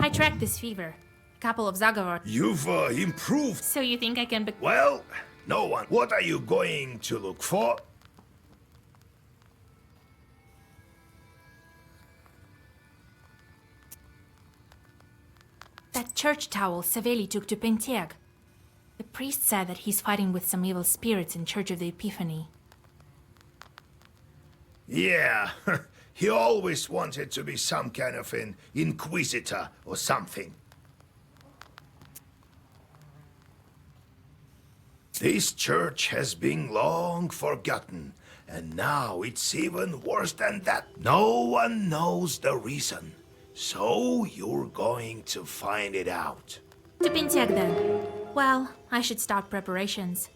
I tracked this fever. A couple of Zagovar. You've improved. So you think I can be... Well, no one. What are you going to look for? That church towel Savelli took to Pentiag. The priest said that he's fighting with some evil spirits in Church of the Epiphany. Yeah, he always wanted to be some kind of an inquisitor or something. This church has been long forgotten, and now it's even worse than that. No one knows the reason, so you're going to find it out. To Pentiag then. Well, I should start preparations.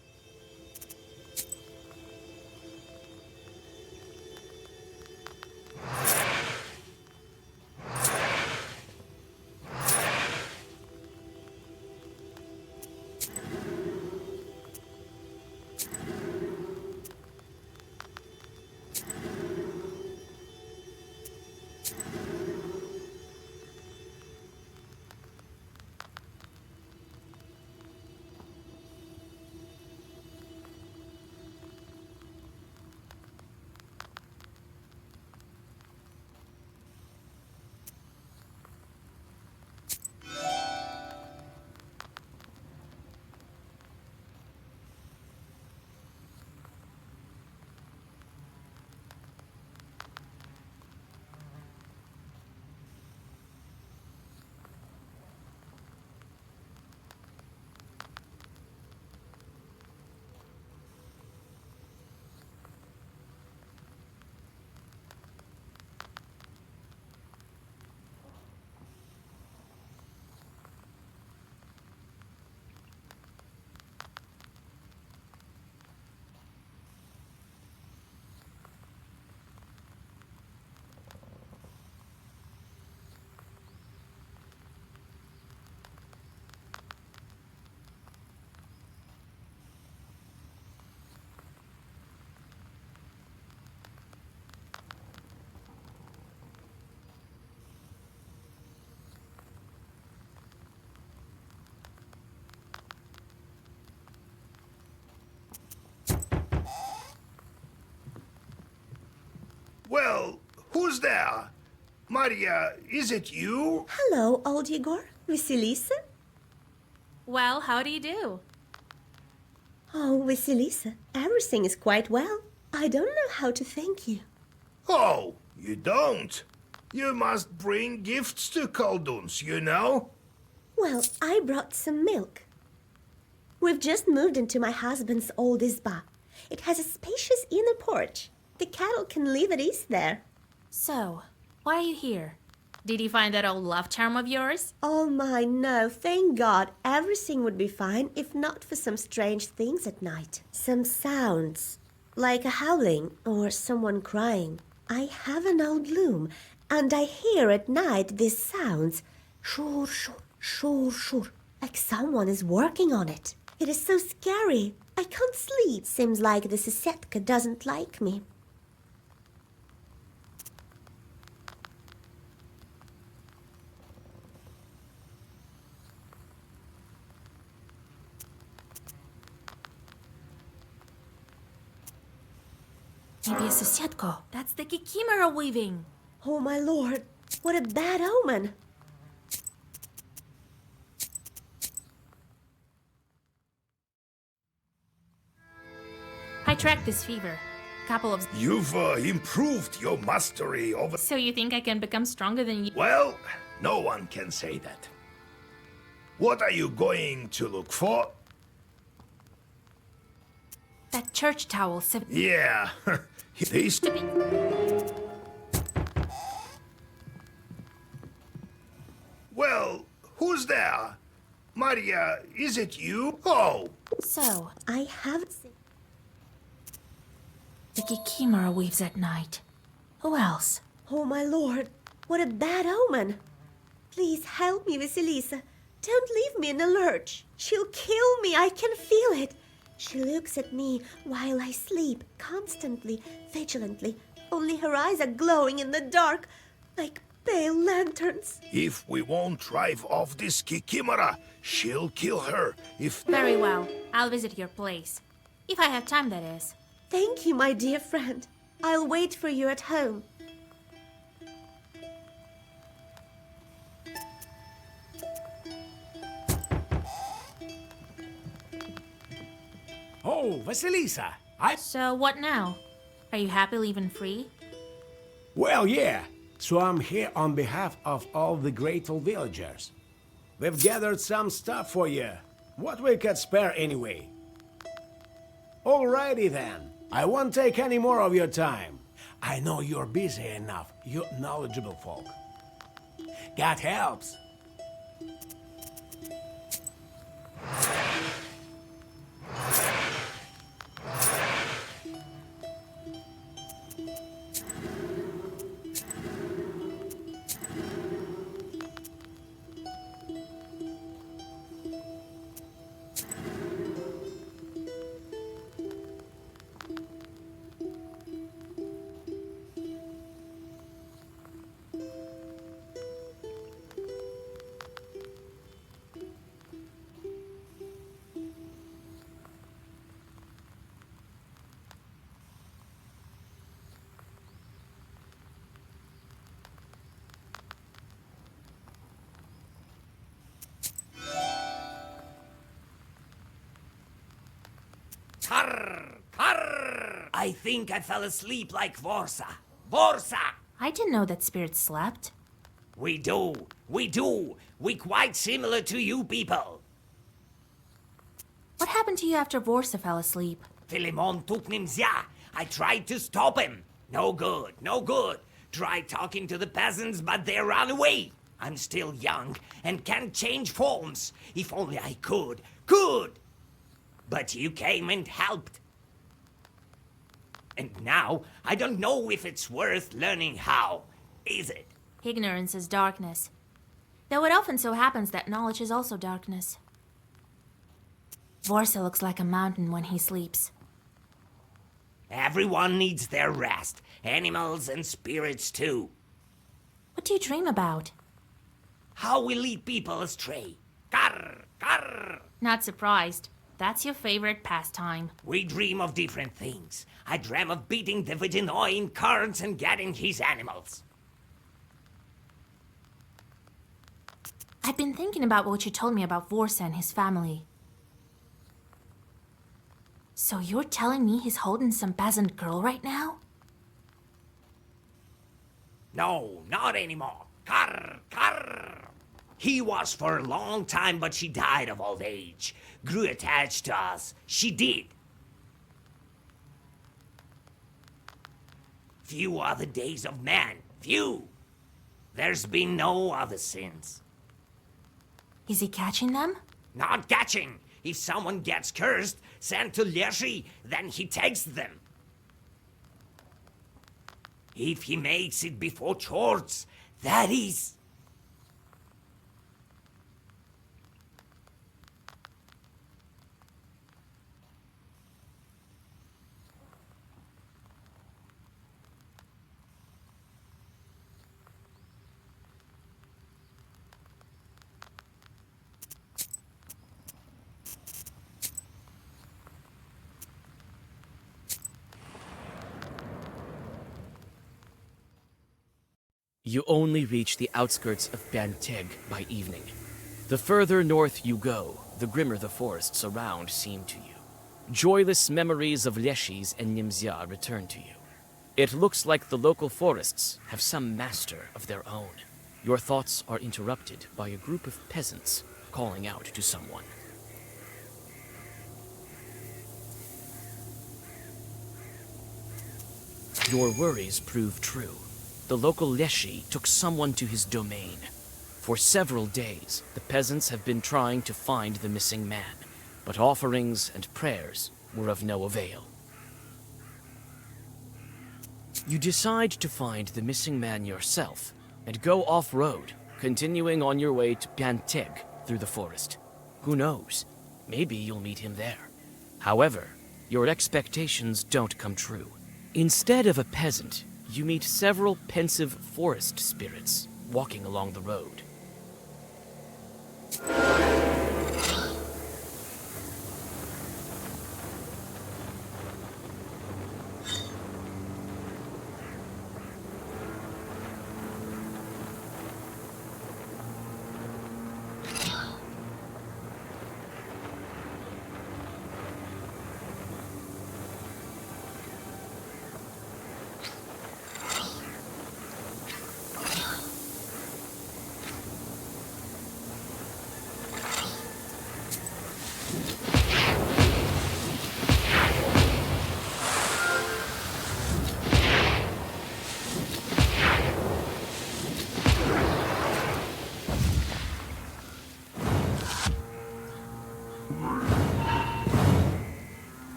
Well, who's there? Maria, is it you? Hello, old Igor. Vasilisa? Well, how do you do? Oh, Vasilisa, everything is quite well. I don't know how to thank you. Oh, you don't? You must bring gifts to Kolduns, you know? Well, I brought some milk. We've just moved into my husband's old izba. It has a spacious inner porch. The cattle can live at ease there. So, why are you here? Did you find that old love charm of yours? Oh my, no, thank God. Everything would be fine if not for some strange things at night. Some sounds, like a howling or someone crying. I have an old loom, and I hear at night these sounds. Shur, shur, shur, shur, like someone is working on it. It is so scary. I can't sleep. Seems like the Sisetka doesn't like me. Maybe a Susietko. That's the Kikimera weaving. Oh my lord, what a bad omen. I tracked this fever. A couple of... You've improved your mastery over... So you think I can become stronger than you? Well, no one can say that. What are you going to look for? That church towel Yeah, these... To be... Well, who's there? Maria, is it you? Oh, So, I haven't seen... the Kikimera weaves at night. Who else? Oh my lord, what a bad omen. Please help me, Vasilisa. Don't leave me in a lurch. She'll kill me, I can feel it. She looks at me while I sleep, constantly, vigilantly. Only her eyes are glowing in the dark, like Pale lanterns. If we won't drive off this Kikimora, she'll kill her. If Very well. I'll visit your place. If I have time, that is. Thank you, my dear friend. I'll wait for you at home. Oh, Vasilisa, So what now? Are you happy leaving free? Well, yeah. So I'm here on behalf of all the grateful villagers. We've gathered some stuff for you. What we could spare anyway. Alrighty then. I won't take any more of your time. I know you're busy enough, you knowledgeable folk. God helps. Karr! Karr! I think I fell asleep like Vorsa. Vorsa! I didn't know that spirits slept. We do. We do. We quite similar to you people. What happened to you after Vorsa fell asleep? Philemon took Nimzia. I tried to stop him. No good. No good. Tried talking to the peasants, but they ran away. I'm still young and can change forms. If only I could. Could! But you came and helped. And now, I don't know if it's worth learning how, is it? Ignorance is darkness. Though it often so happens that knowledge is also darkness. Vorsa looks like a mountain when he sleeps. Everyone needs their rest. Animals and spirits too. What do you dream about? How we lead people astray. Karr! Karr! Not surprised. That's your favorite pastime. We dream of different things. I dream of beating the Vidinoi in cards and getting his animals. I've been thinking about what you told me about Vorsa and his family. So you're telling me he's holding some peasant girl right now? No, not anymore. Karr! Karr! He was for a long time, but she died of old age. Grew attached to us. She did. Few are the days of man. Few. There's been no other since. Is he catching them? Not catching. If someone gets cursed, sent to Leshy, then he takes them. If he makes it before Chorts, that is. You only reach the outskirts of Banteg by evening. The further north you go, the grimmer the forests around seem to you. Joyless memories of Leshis and Nimzia return to you. It looks like the local forests have some master of their own. Your thoughts are interrupted by a group of peasants calling out to someone. Your worries prove true. The local Leshi took someone to his domain. For several days, the peasants have been trying to find the missing man, but offerings and prayers were of no avail. You decide to find the missing man yourself and go off-road, continuing on your way to Banteg through the forest. Who knows? Maybe you'll meet him there. However, your expectations don't come true. Instead of a peasant, you meet several pensive forest spirits. walking along the road.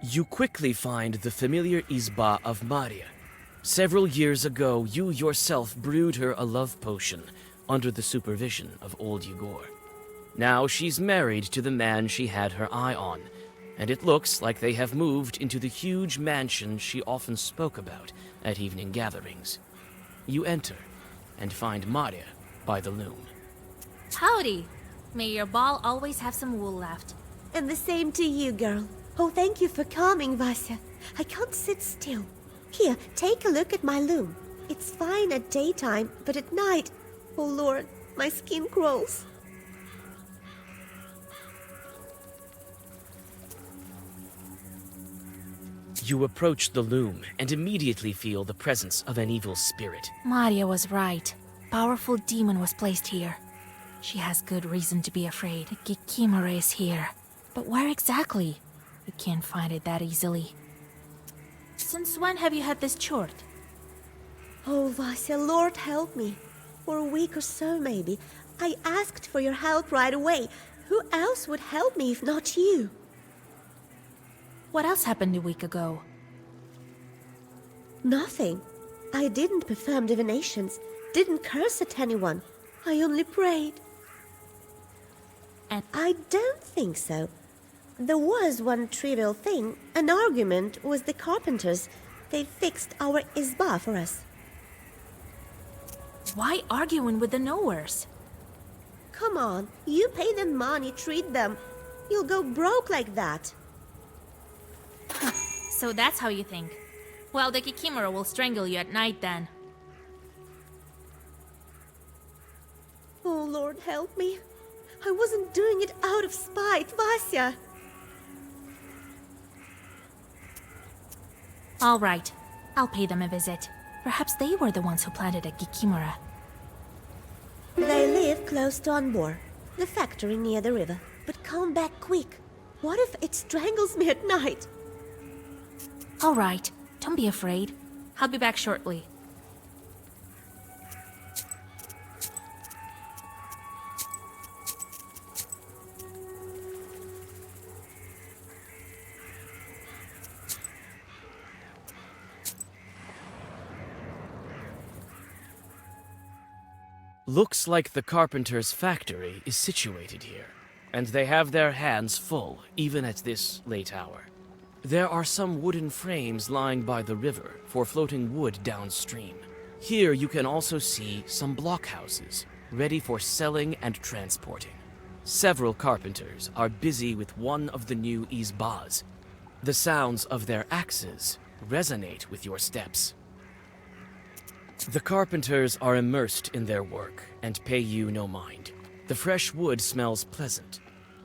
You quickly find the familiar Izba of Maria. Several years ago, you yourself brewed her a love potion under the supervision of old Yegor. Now she's married to the man she had her eye on, and it looks like they have moved into the huge mansion she often spoke about at evening gatherings. You enter and find Maria by the loom. Howdy! May your ball always have some wool left. And the same to you, girl. Oh, thank you for coming, Vasya. I can't sit still. Here, take a look at my loom. It's fine at daytime, but at night, oh Lord, my skin crawls. You approach the loom and immediately feel the presence of an evil spirit. Maria was right. Powerful demon was placed here. She has good reason to be afraid. Kikimora is here. But where exactly? You can't find it that easily. Since when have you had this chort? Oh, Vasya, Lord help me. For a week or so, maybe. I asked for your help right away. Who else would help me if not you? What else happened a week ago? Nothing. I didn't perform divinations, didn't curse at anyone. I only prayed. And I don't think so. There was one trivial thing, an argument with the carpenters. They fixed our Izba for us. why arguing with the knowers? Come on, you pay them money, treat them. You'll go broke like that. So that's how you think. Well, the Kikimora will strangle you at night then. Oh, Lord, help me. I wasn't doing it out of spite, Vasya. All right, I'll pay them a visit. Perhaps they were the ones who planted a Kikimora. They live close to Anbor, the factory near the river. But come back quick. What if it strangles me at night? All right, don't be afraid. I'll be back shortly. Looks like the carpenter's factory is situated here. and they have their hands full even at this late hour. There are some wooden frames lying by the river for floating wood downstream. Here you can also see some blockhouses ready for selling and transporting. Several carpenters are busy with one of the new izbas. The sounds of their axes resonate with your steps. The carpenters are immersed in their work and pay you no mind. The fresh wood smells pleasant.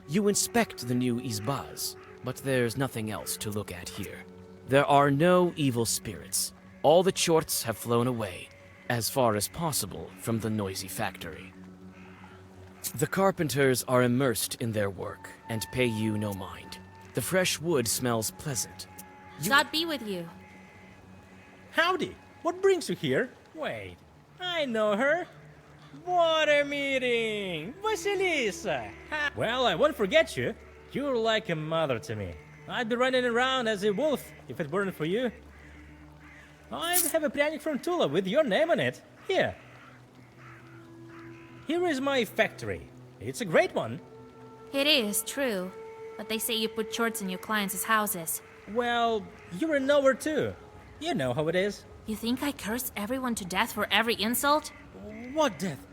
You inspect the new izbas, but there's nothing else to look at here. There are no evil spirits. All the chorts have flown away, as far as possible from the noisy factory. The carpenters are immersed in their work and pay you no mind. The fresh wood smells pleasant. God be with you. Howdy! What brings you here? Wait, I know her. Water meeting! Vasilisa! Ha. Well, I won't forget you. You're like a mother to me. I'd be running around as a wolf if it weren't for you. I have a pryanik from Tula with your name on it. Here. Here is my factory. It's a great one. It is true, but they say you put chorts in your clients' houses. Well, you're a knower too. You know how it is. You think I curse everyone to death for every insult? What death?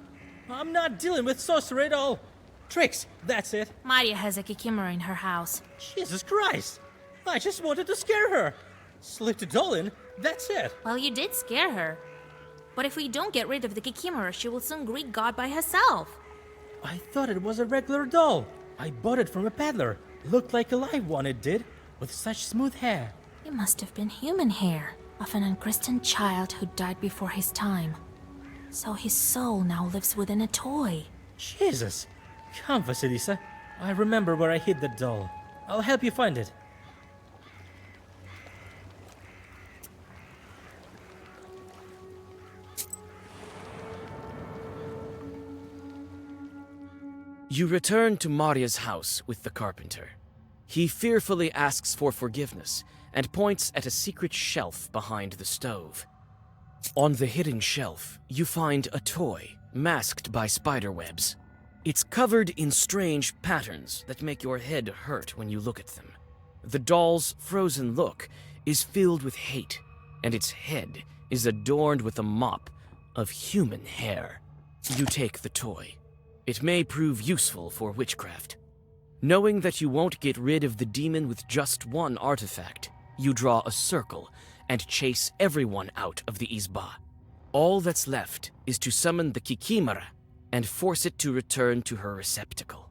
I'm not dealing with sorcery at all. Tricks, that's it. Maria has a kikimora in her house. Jesus Christ! I just wanted to scare her. Slipped a doll in, that's it. Well, you did scare her. But if we don't get rid of the kikimora, she will soon greet God by herself. I thought it was a regular doll. I bought it from a peddler. Looked like a live one, it did, with such smooth hair. It must have been human hair of an unchristened child who died before his time. So his soul now lives within a toy. Jesus! Come, Vasilisa. I remember where I hid the doll. I'll help you find it. You return to Maria's house with the carpenter. He fearfully asks for forgiveness and points at a secret shelf behind the stove. On the hidden shelf, you find a toy masked by spider webs. It's covered in strange patterns that make your head hurt when you look at them. The doll's frozen look is filled with hate, and its head is adorned with a mop of human hair. You take the toy. It may prove useful for witchcraft. Knowing that you won't get rid of the demon with just one artifact, you draw a circle and chase everyone out of the izba. All that's left is to summon the kikimora and force it to return to her receptacle.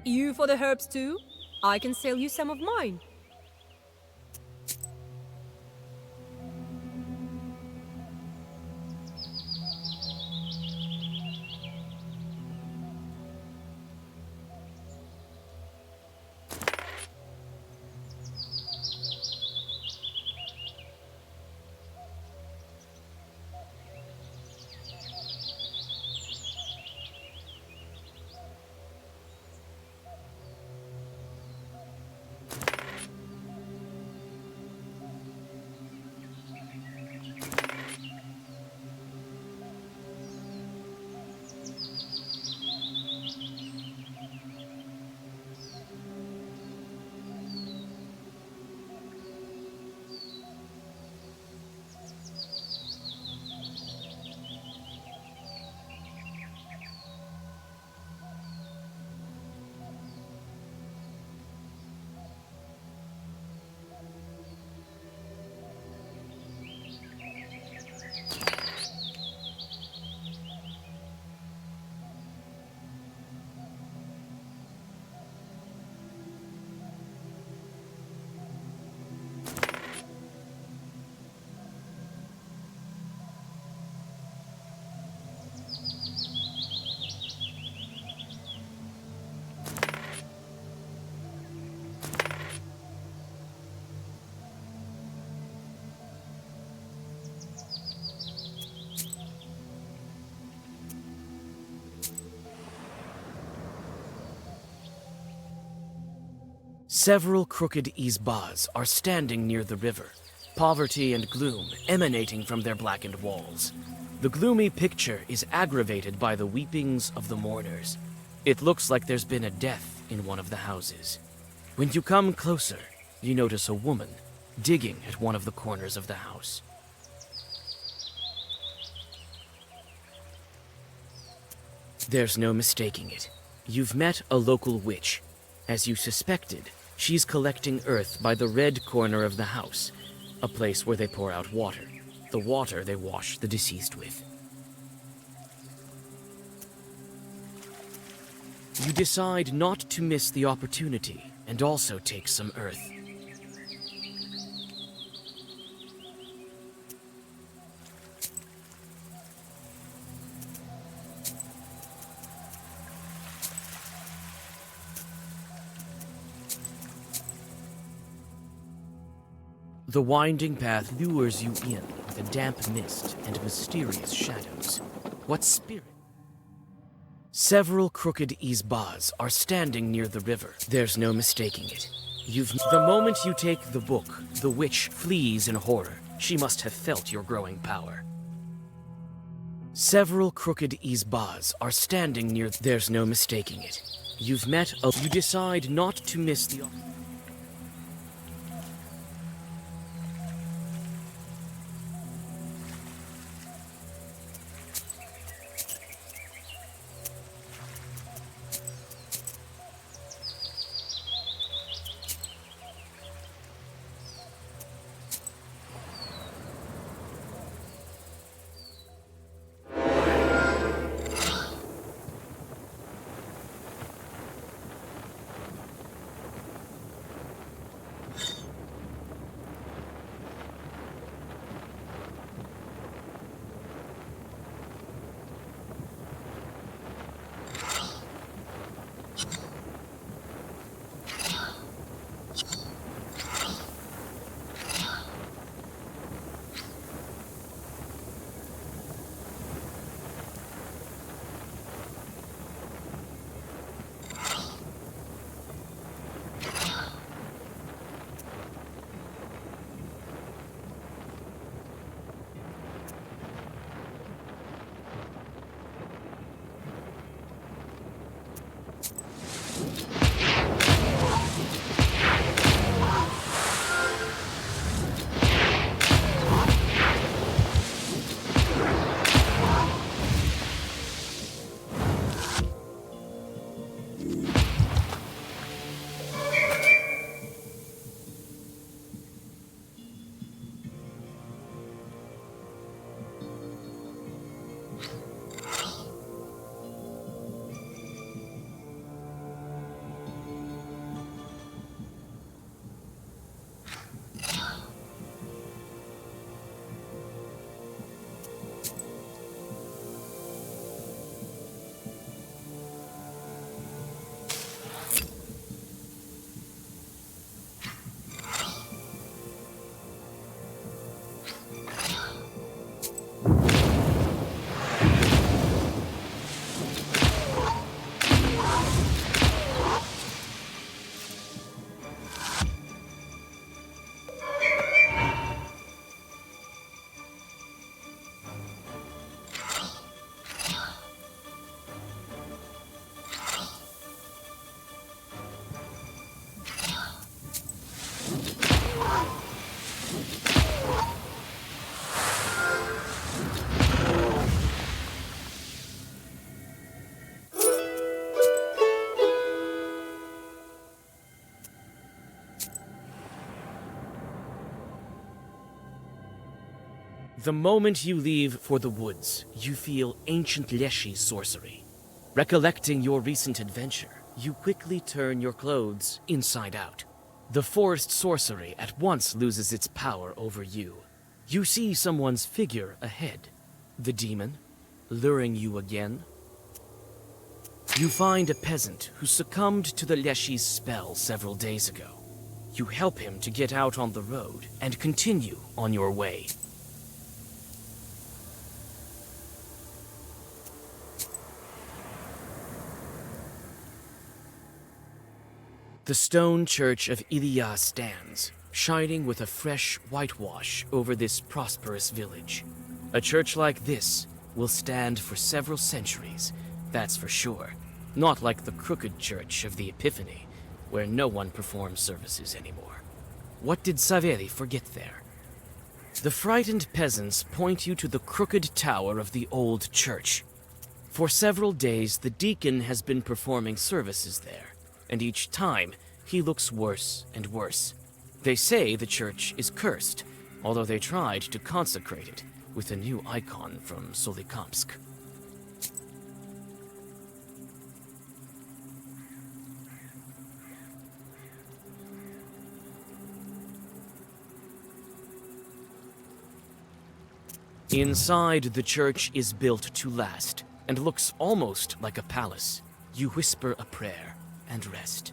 You for the herbs too? I can sell you some of mine. Several crooked Izbas are standing near the river, poverty and gloom emanating from their blackened walls. The gloomy picture is aggravated by the weepings of the mourners. It looks like there's been a death in one of the houses. When you come closer, you notice a woman digging at one of the corners of the house. There's no mistaking it. You've met a local witch. As you suspected, she's collecting earth by the red corner of the house, a place where they pour out water, the water they wash the deceased with. You decide not to miss the opportunity and also take some earth. The winding path lures you in with a damp mist and mysterious shadows. What spirit? Several crooked Izbas are standing near the river. There's no mistaking it. The moment you take the book, the witch flees in horror. She must have felt your growing power. Several crooked Izbas are standing near. There's no mistaking it. You decide not to miss the. The moment you leave for the woods, you feel ancient Leshy sorcery. Recollecting your recent adventure, you quickly turn your clothes inside out. The forest sorcery at once loses its power over you. You see someone's figure ahead. The demon, luring you again. You find a peasant who succumbed to the Leshy's spell several days ago. You help him to get out on the road and continue on your way. The stone church of Iliya stands, shining with a fresh whitewash over this prosperous village. A church like this will stand for several centuries, that's for sure. Not like the crooked church of the Epiphany, where no one performs services anymore. What did Savelli forget there? The frightened peasants point you to the crooked tower of the old church. For several days, the deacon has been performing services there, and each time, he looks worse and worse. They say the church is cursed, although they tried to consecrate it with a new icon from Solikamsk. Inside, the church is built to last, and looks almost like a palace. You whisper a prayer and rest.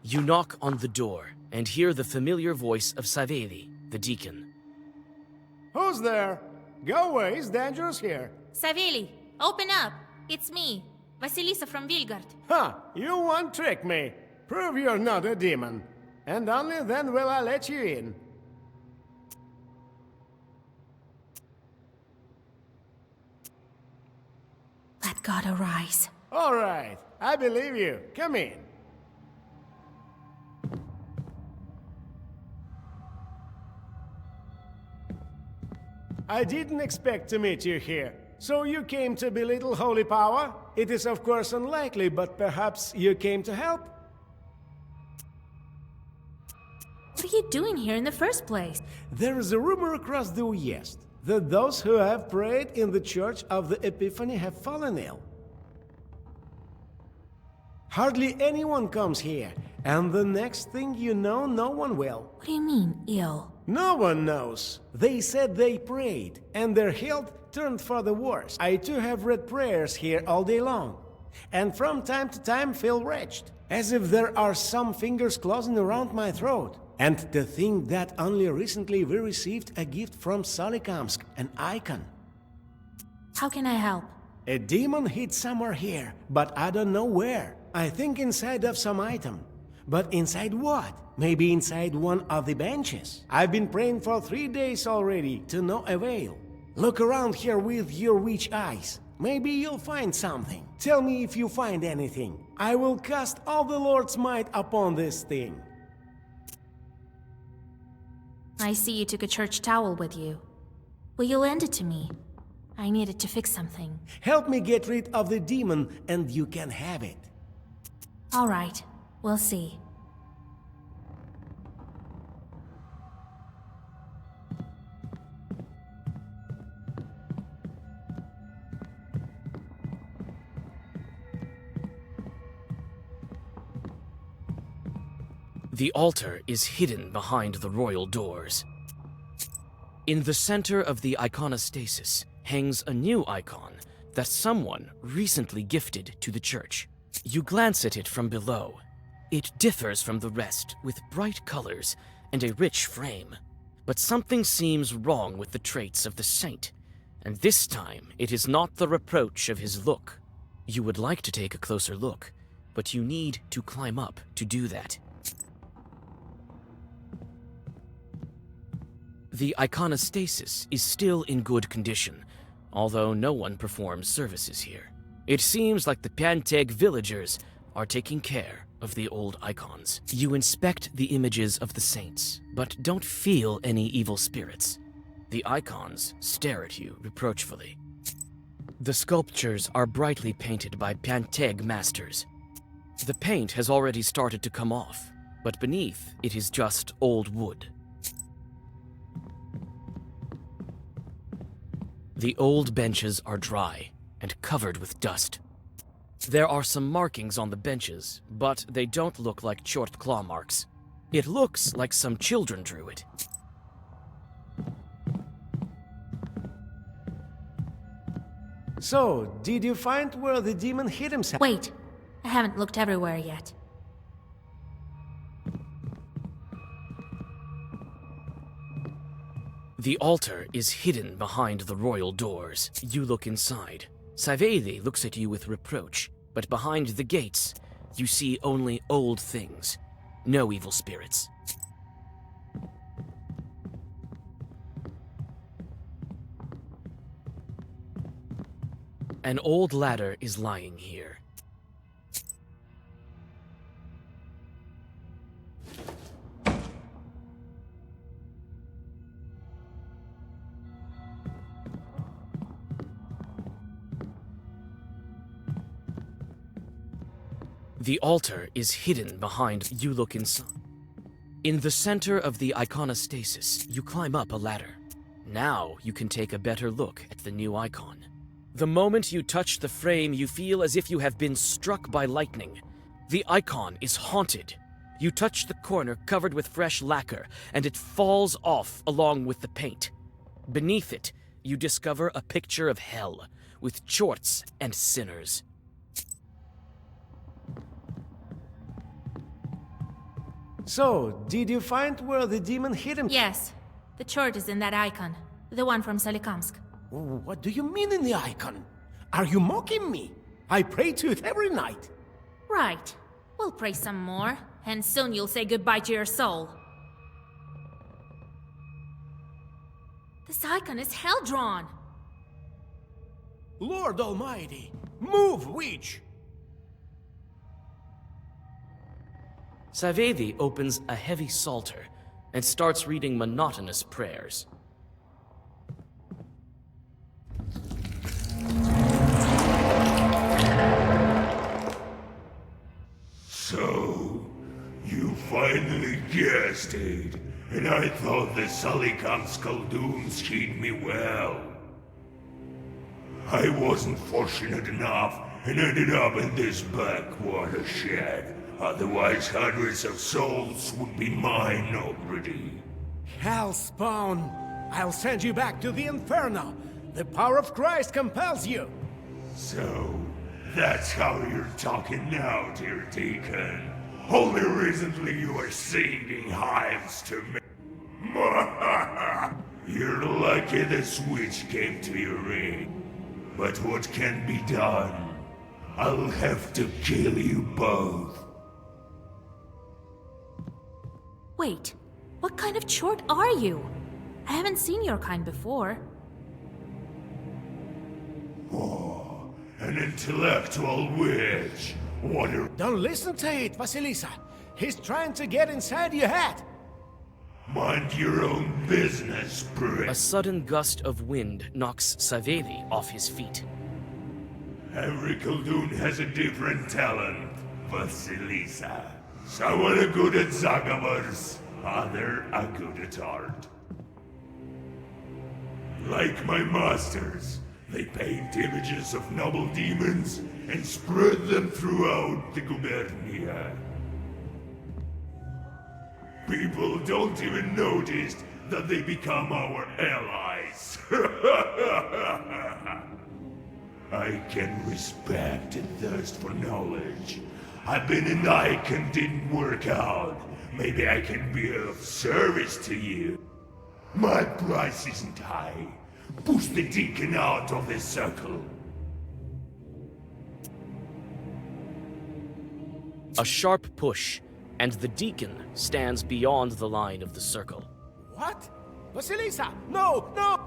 You knock on the door and hear the familiar voice of Savelli, the deacon. Who's there? Go away, it's dangerous here. Savelli, open up. It's me, Vasilisa from Vilgard. Ha! You won't trick me. Prove you're not a demon. And only then will I let you in. Let God arise. All right, I believe you. Come in. I didn't expect to meet you here. So you came to belittle Holy Power? It is of course unlikely, but perhaps you came to help? What are you doing here in the first place? There is a rumor across the Uyezd that those who have prayed in the Church of the Epiphany have fallen ill. Hardly anyone comes here, and the next thing you know, no one will. What do you mean, ill? No one knows. They said they prayed, and their health turned for the worse. I too have read prayers here all day long, and from time to time feel wretched, as if there are some fingers closing around my throat. And to think that only recently we received a gift from Solikamsk, an icon. How can I help? A demon hid somewhere here, but I don't know where. I think inside of some item. But inside what? Maybe inside one of the benches. I've been praying for 3 days already, to no avail. Look around here with your witch eyes. Maybe you'll find something. Tell me if you find anything. I will cast all the Lord's might upon this thing. I see you took a church towel with you. Will you lend it to me? I needed to fix something. Help me get rid of the demon, and you can have it. All right, we'll see. The altar is hidden behind the royal doors. In the center of the iconostasis hangs a new icon that someone recently gifted to the church. You glance at it from below. It differs from the rest with bright colors and a rich frame. But something seems wrong with the traits of the saint, and this time it is not the reproach of his look. You would like to take a closer look, but you need to climb up to do that. The iconostasis is still in good condition, although no one performs services here. It seems like the Panteg villagers are taking care of the old icons. You inspect the images of the saints, but don't feel any evil spirits. The icons stare at you reproachfully. The sculptures are brightly painted by Panteg masters. The paint has already started to come off, but beneath it is just old wood. The old benches are dry and covered with dust. There are some markings on the benches, but they don't look like short claw marks. It looks like some children drew it. So, did you find where the demon hid himself? Wait, I haven't looked everywhere yet. The altar is hidden behind the royal doors. You look inside. Saveli looks at you with reproach, but behind the gates, you see only old things. No evil spirits. An old ladder is lying here. The altar is hidden behind. You look inside. In the center of the iconostasis, you climb up a ladder. Now you can take a better look at the new icon. The moment you touch the frame, you feel as if you have been struck by lightning. The icon is haunted. You touch the corner covered with fresh lacquer, and it falls off along with the paint. Beneath it, you discover a picture of hell, with chorts and sinners. So, did you find where the demon hid himself? Yes, the church is in that icon. The one from Solikamsk. What do you mean in the icon? Are you mocking me? I pray to it every night. Right. We'll pray some more, and soon you'll say goodbye to your soul. This icon is hell-drawn. Lord Almighty, move, witch! Savedi opens a heavy psalter and starts reading monotonous prayers. So, you finally guessed it, and I thought the Solikamsk Khaldun's treat me well. I wasn't fortunate enough and ended up in this backwater shed. Otherwise, hundreds of souls would be mine already. Hellspawn! I'll send you back to the Inferno! The power of Christ compels you! So, that's how you're talking now, dear Deacon. Only recently you were singing hymns to me. You're lucky the switch came to your aid. But what can be done? I'll have to kill you both. Wait, what kind of chort are you? I haven't seen your kind before. Oh, an intellectual witch. What a... Don't listen to it, Vasilisa! He's trying to get inside your head! Mind your own business, prick. A sudden gust of wind knocks Saveli off his feet. Every Khaldun has a different talent, Vasilisa. Some are good at Zagavars, other are good at art. Like my masters, they paint images of noble demons and spread them throughout the Gubernia. People don't even notice that they become our allies. I can respect a thirst for knowledge. I've been an icon, didn't work out. Maybe I can be of service to you. My price isn't high. Push the deacon out of this circle. A sharp push, and the deacon stands beyond the line of the circle. What? Vasilisa! No, no!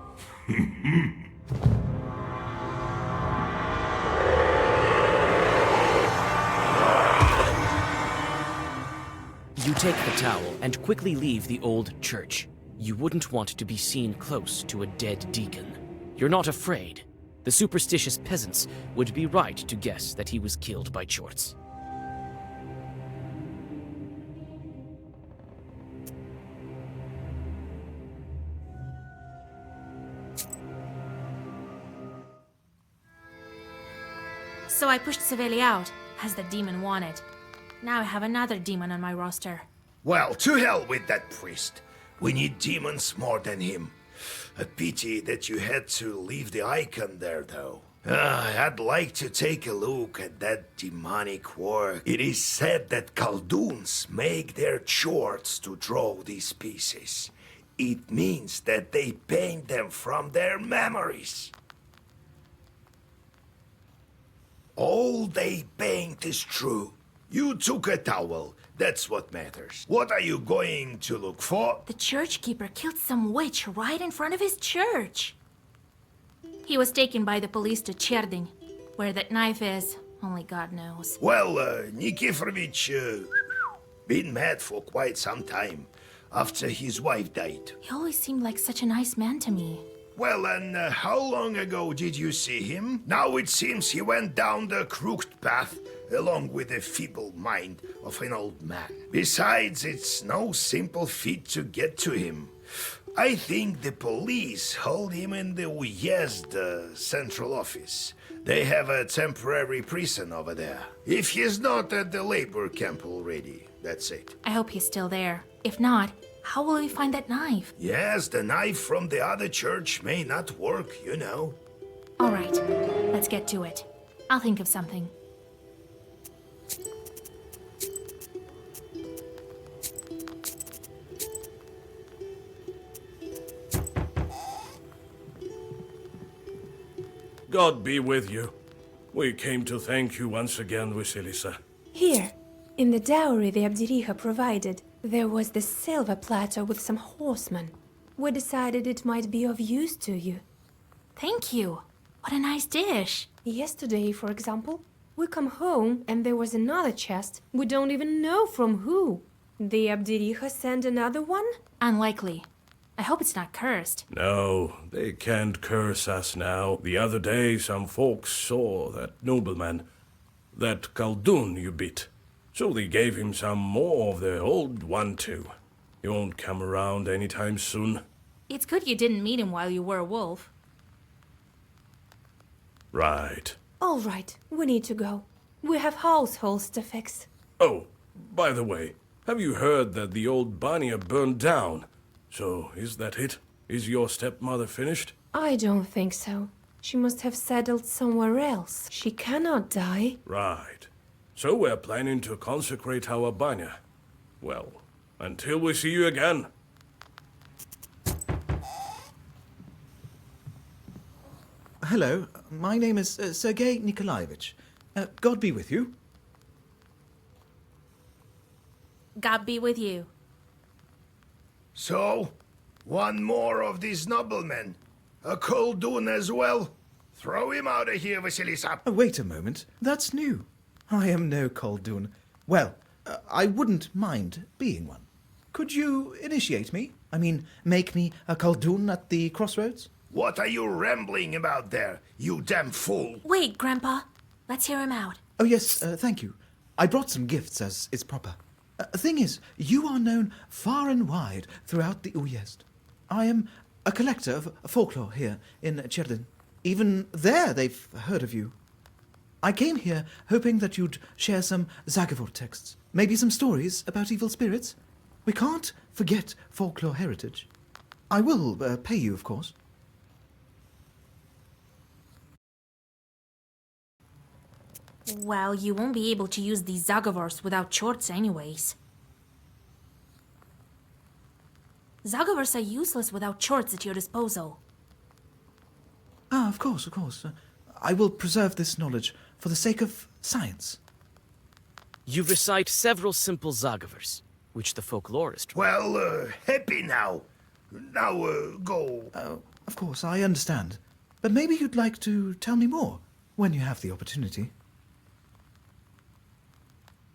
You take the towel and quickly leave the old church. You wouldn't want to be seen close to a dead deacon. You're not afraid. The superstitious peasants would be right to guess that he was killed by Chorts. So I pushed Savelli out, as the demon wanted. Now I have another demon on my roster. Well, to hell with that priest. We need demons more than him. A pity that you had to leave the icon there, though. I'd like to take a look at that demonic work. It is said that Khaldoons make their Chorts to draw these pieces. It means that they paint them from their memories. All they paint is true. You took a towel. That's what matters. What are you going to look for? The church keeper killed some witch right in front of his church. He was taken by the police to Cherdyn. Where that knife is, only God knows. Well, Nikiforovich, been mad for quite some time, after his wife died. He always seemed like such a nice man to me. Well, and how long ago did you see him? Now it seems he went down the crooked path, along with the feeble mind of an old man. Besides, it's no simple feat to get to him. I think the police hold him in the Uyezd central office. They have a temporary prison over there. If he's not at the labor camp already, that's it. I hope he's still there. If not, how will we find that knife? Yes, the knife from the other church may not work, you know. All right, let's get to it. I'll think of something. God be with you. We came to thank you once again, Vasilisa. Here, in the dowry the Abdiriha provided, there was this silver platter with some horsemen. We decided it might be of use to you. Thank you. What a nice dish. Yesterday, for example, we come home and there was another chest. We don't even know from who. The Abdiriha sent another one? Unlikely. I hope it's not cursed. No, they can't curse us now. The other day, some folks saw that nobleman, that Khaldoon you beat. So they gave him some more of the old one, too. He won't come around anytime soon. It's good you didn't meet him while you were a wolf. Right. All right, we need to go. We have households to fix. Oh, by the way, have you heard that the old Banya burned down? So, is that it? Is your stepmother finished? I don't think so. She must have settled somewhere else. She cannot die. Right. So we're planning to consecrate our Banya. Well, until we see you again. Hello, my name is Sergei Nikolaevich. God be with you. God be with you. So, one more of these noblemen. A Khaldoon as well. Throw him out of here, Vasilisa. Wait a moment, that's new. I am no Khaldoon. Well, I wouldn't mind being one. Could you initiate me? I mean, make me a Khaldoon at the crossroads? What are you rambling about there, you damn fool? Wait, Grandpa. Let's hear him out. Oh yes, thank you. I brought some gifts as is proper. Thing is, you are known far and wide throughout the Uyezd. I am a collector of folklore here in Cherdyn. Even there they've heard of you. I came here hoping that you'd share some Zagavor texts. Maybe some stories about evil spirits. We can't forget folklore heritage. I will pay you, of course. Well, you won't be able to use these Zagavars without shorts anyways. Zagavars are useless without shorts at your disposal. Ah, of course, of course. I will preserve this knowledge for the sake of science. You recite several simple Zagavars, which the folklorist. Well, happy now. Now, go. Of course, I understand. But maybe you'd like to tell me more when you have the opportunity.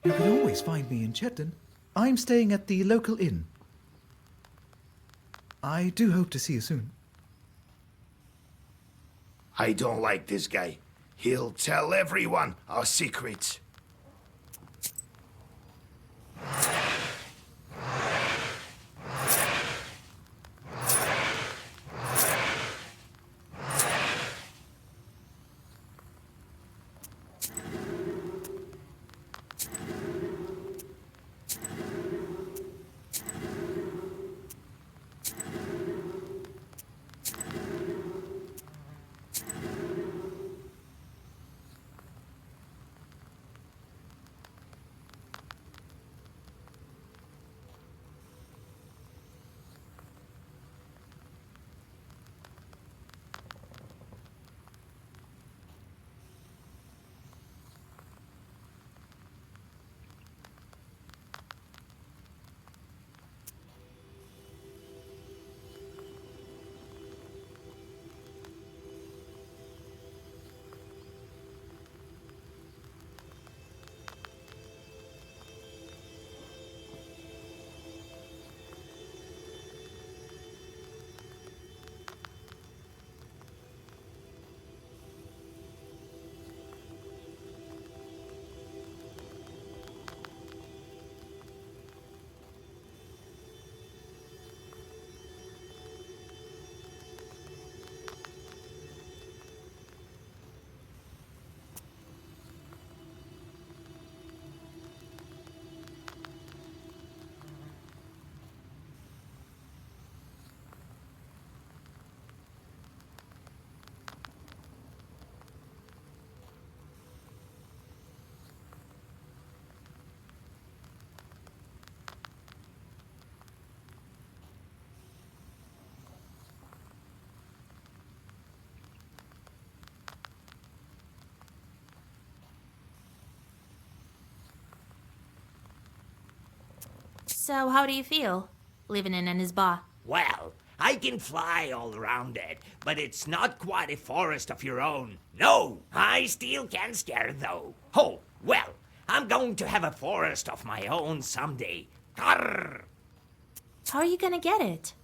You can always find me in Chetden. I'm staying at the local inn. I do hope to see you soon. I don't like this guy. He'll tell everyone our secrets. So, how do you feel, living in Anisba? Well, I can fly all around it, but it's not quite a forest of your own. No, I still can scare though. Oh, well, I'm going to have a forest of my own someday. Grrr! How are you gonna get it?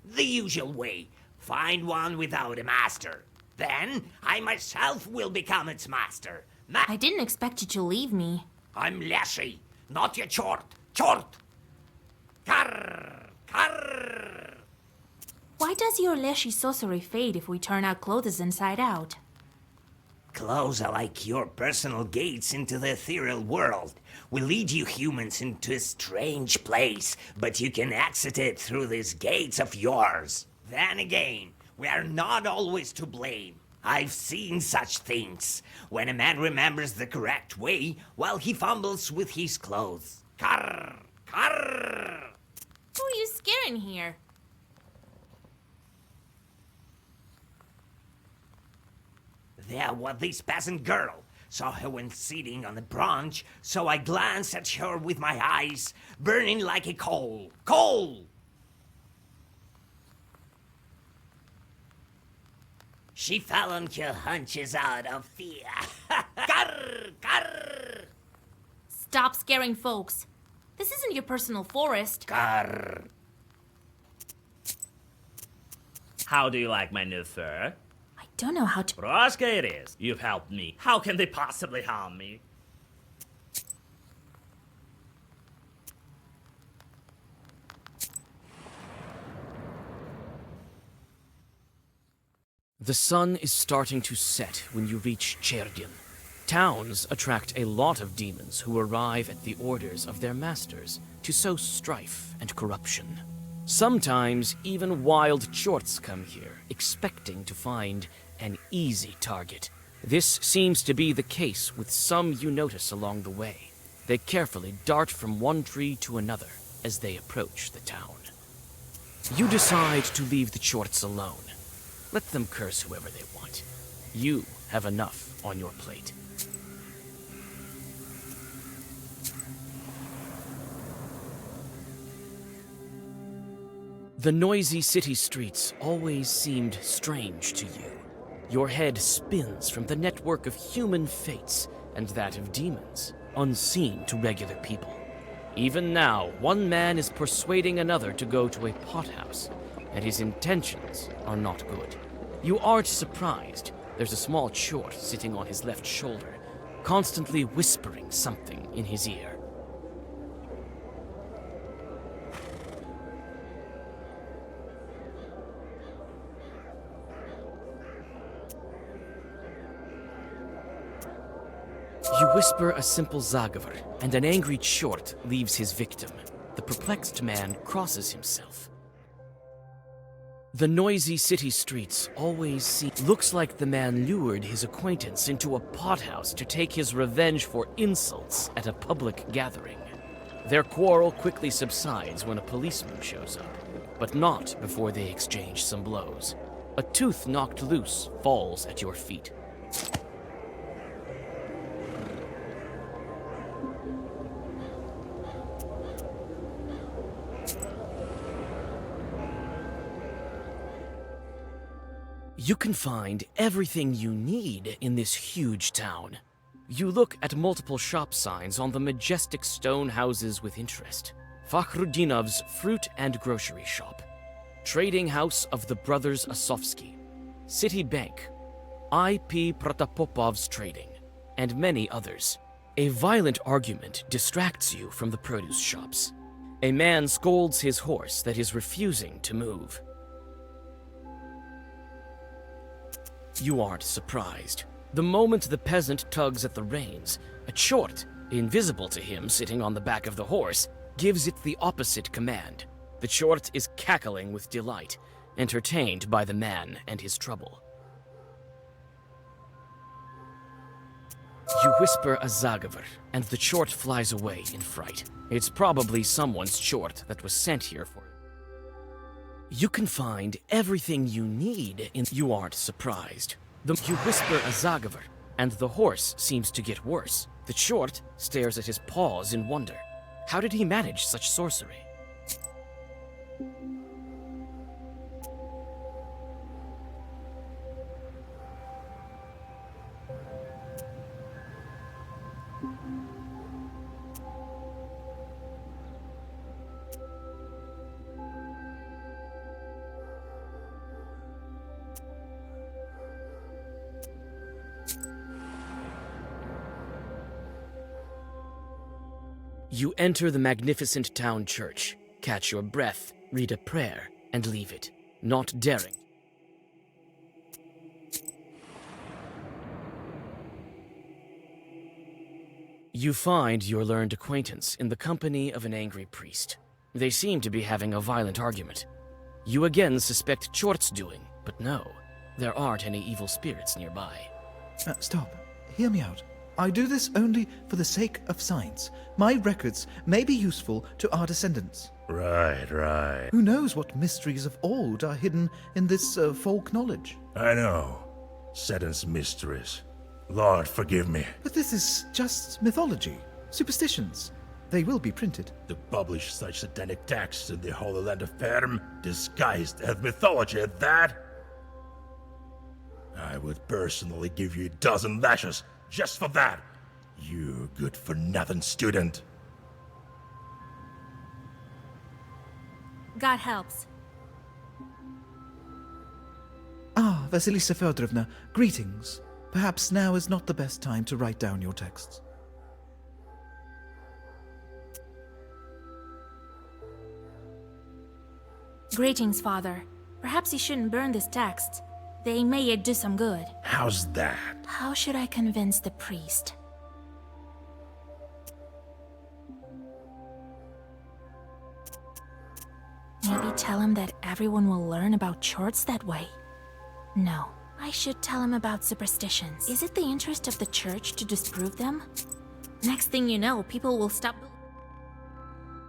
The usual way. Find one without a master. Then I myself will become its master. I didn't expect you to leave me. I'm Leshy, not your chort. Chort! Grrr! Grrr! Why does your Leshy sorcery fade if we turn our clothes inside out? Clothes are like your personal gates into the ethereal world. We lead you humans into a strange place, but you can exit it through these gates of yours. Then again, we are not always to blame. I've seen such things. When a man remembers the correct way while he fumbles with his clothes. Grrr! Grrr! Who are you scaring here? There was this peasant girl. Saw her when sitting on a branch, so I glanced at her with my eyes, burning like a coal. Coal! She fell on her hunches out of fear. Grrr! Grrr! Stop scaring folks. This isn't your personal forest. Grrr! How do you like my new fur? I don't know how to... Roshka it is. You've helped me. How can they possibly harm me? The sun is starting to set when you reach Cherdyn. Towns attract a lot of demons who arrive at the orders of their masters to sow strife and corruption. Sometimes even wild chorts come here, expecting to find an easy target. This seems to be the case with some you notice along the way. They carefully dart from one tree to another as they approach the town. You decide to leave the chorts alone. Let them curse whoever they want. You have enough on your plate. The noisy city streets always seemed strange to you. Your head spins from the network of human fates and that of demons, unseen to regular people. Even now, one man is persuading another to go to a pothouse, and his intentions are not good. You aren't surprised. There's a small chort sitting on his left shoulder, constantly whispering something in his ear. You whisper a simple zagavar, and an angry chort leaves his victim. The perplexed man crosses himself. The noisy city streets always seem... Looks like the man lured his acquaintance into a pothouse to take his revenge for insults at a public gathering. Their quarrel quickly subsides when a policeman shows up, but not before they exchange some blows. A tooth knocked loose falls at your feet. You can find everything you need in this huge town. You look at multiple shop signs on the majestic stone houses with interest. Fakhrudinov's fruit and grocery shop, trading house of the brothers Asofsky, City Bank, I.P. Protopopov's trading, and many others. A violent argument distracts you from the produce shops. A man scolds his horse that is refusing to move. You aren't surprised. The moment the peasant tugs at the reins, a chort, invisible to him sitting on the back of the horse, gives it the opposite command. The chort is cackling with delight, entertained by the man and his trouble. You whisper a zagavar, and the chort flies away in fright. It's probably someone's chort that was sent here for it. You can find everything you need in... You aren't surprised. You whisper a zagavar, and the horse seems to get worse. The chort stares at his paws in wonder. How did he manage such sorcery? You enter the magnificent town church, catch your breath, read a prayer, and leave it, not daring. You find your learned acquaintance in the company of an angry priest. They seem to be having a violent argument. You again suspect Chort's doing, but no, there aren't any evil spirits nearby. Stop. Hear me out. I do this only for the sake of science. My records may be useful to our descendants. Right. Who knows what mysteries of old are hidden in this folk knowledge? I know. Satan's mysteries. Lord, forgive me. But this is just mythology, superstitions. They will be printed. To publish such satanic texts in the Holy Land of Perm, disguised as mythology at that? I would personally give you a dozen lashes just for that. You good-for-nothing student. God helps. Ah, Vasilisa Feodorovna, greetings. Perhaps now is not the best time to write down your texts. Greetings, Father. Perhaps you shouldn't burn this text. They may yet do some good. How's that? How should I convince the priest? tell him that everyone will learn about charts that way? No, I should tell him about superstitions. Is it the interest of the church to disprove them? Next thing you know, people will stop.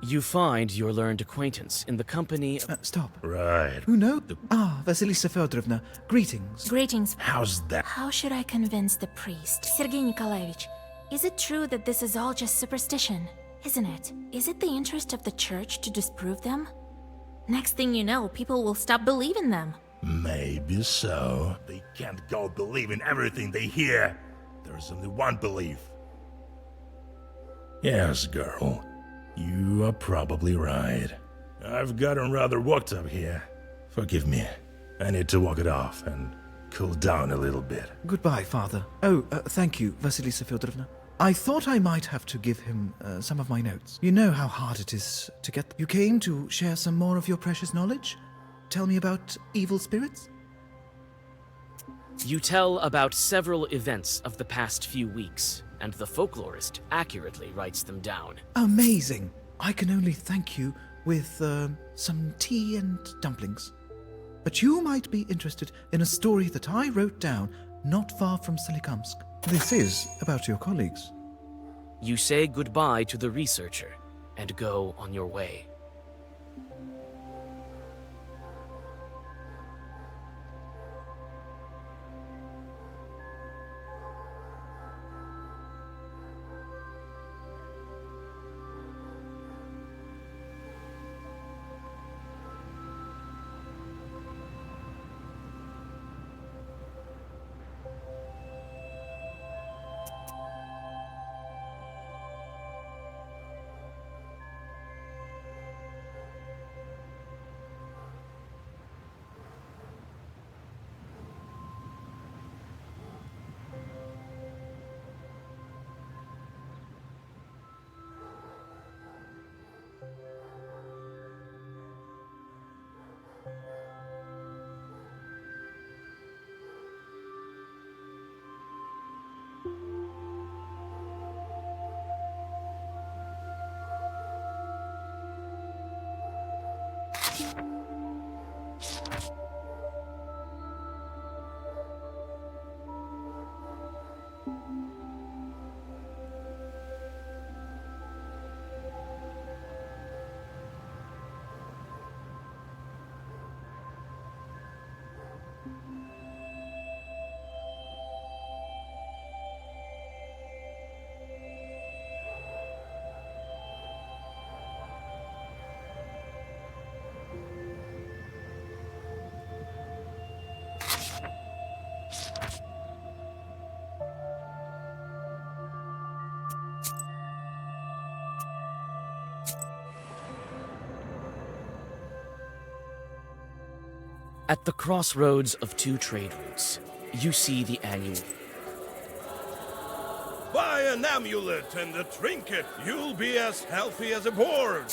You find your learned acquaintance in the company of... Stop. Right. Who knows? Ah, Vasilisa Fedorovna. Greetings. Greetings. How's that? How should I convince the priest? Sergei Nikolaevich, is it true that this is all just superstition? Isn't it? Is it the interest of the church to disprove them? Next thing you know, people will stop believing them. Maybe so. They can't go believing everything they hear. There's only one belief. Yes, girl. You are probably right. I've gotten rather worked up here. Forgive me. I need to walk it off and cool down a little bit. Goodbye, Father. Oh, thank you, Vasilisa Fedorovna. I thought I might have to give him some of my notes. You know how hard it is to get... You came to share some more of your precious knowledge? Tell me about evil spirits? You tell about several events of the past few weeks, and the folklorist accurately writes them down. Amazing! I can only thank you with some tea and dumplings. But you might be interested in a story that I wrote down not far from Solikamsk. This is about your colleagues. You say goodbye to the researcher and go on your way. At the crossroads of two trade routes, you see the annual... Buy an amulet and a trinket. You'll be as healthy as a boar.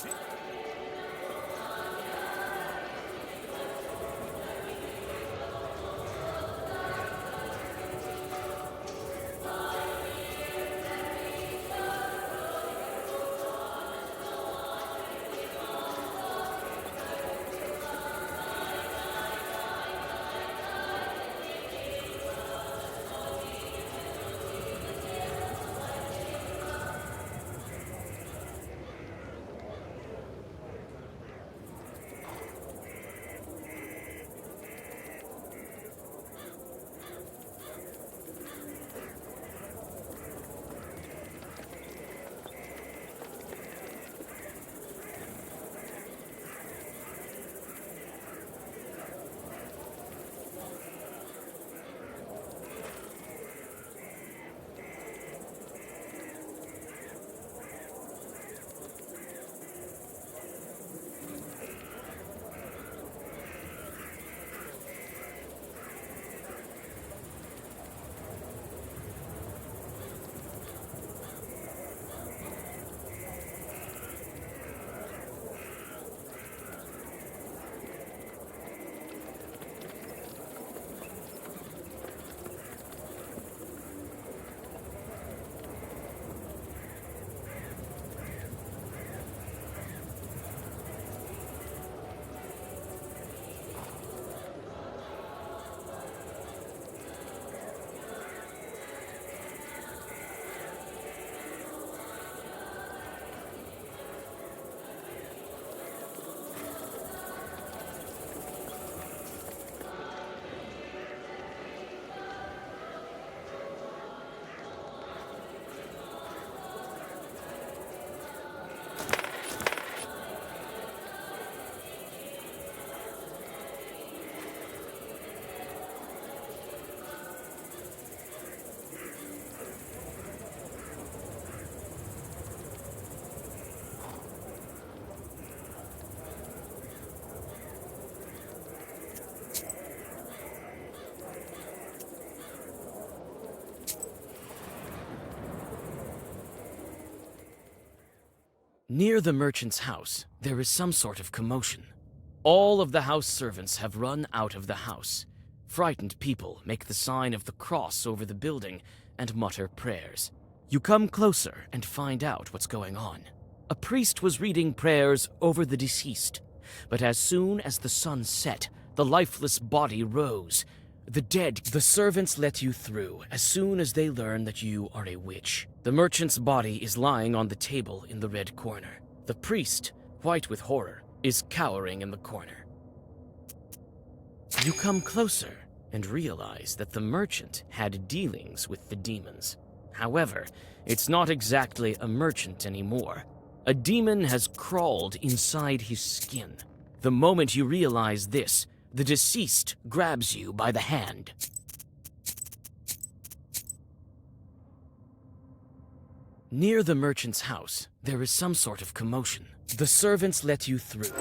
Near the merchant's house, there is some sort of commotion. All of the house servants have run out of the house. Frightened people make the sign of the cross over the building and mutter prayers. You come closer and find out what's going on. A priest was reading prayers over the deceased, but as soon as the sun set, the lifeless body rose. The servants let you through as soon as they learn that you are a witch. The merchant's body is lying on the table in the red corner. The priest, white with horror, is cowering in the corner. You come closer and realize that the merchant had dealings with the demons. However, it's not exactly a merchant anymore. A demon has crawled inside his skin. The moment you realize this, the deceased grabs you by the hand. Near the merchant's house, there is some sort of commotion. The servants let you through.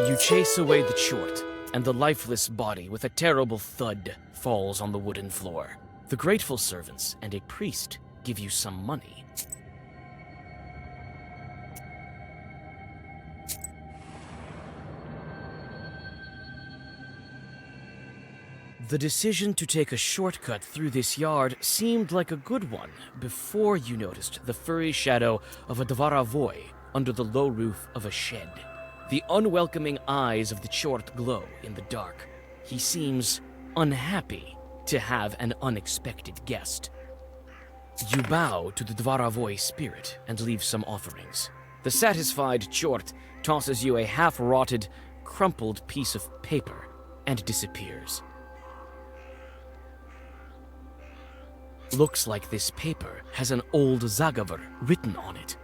You chase away the chort, and the lifeless body with a terrible thud falls on the wooden floor. The grateful servants and a priest give you some money. The decision to take a shortcut through this yard seemed like a good one before you noticed the furry shadow of a Dvaravoy under the low roof of a shed. The unwelcoming eyes of the chort glow in the dark. He seems unhappy to have an unexpected guest. You bow to the Dvaravoy spirit and leave some offerings. The satisfied chort tosses you a half-rotted, crumpled piece of paper and disappears. Looks like this paper has an old Zagavur written on it.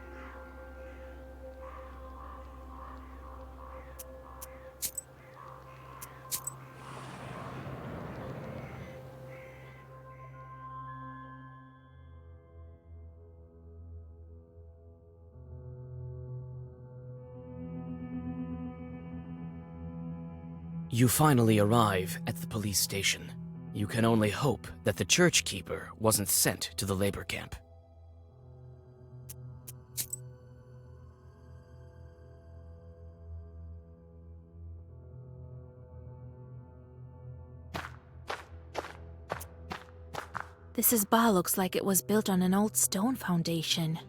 You finally arrive at the police station. You can only hope that the church keeper wasn't sent to the labor camp. This izba looks like it was built on an old stone foundation.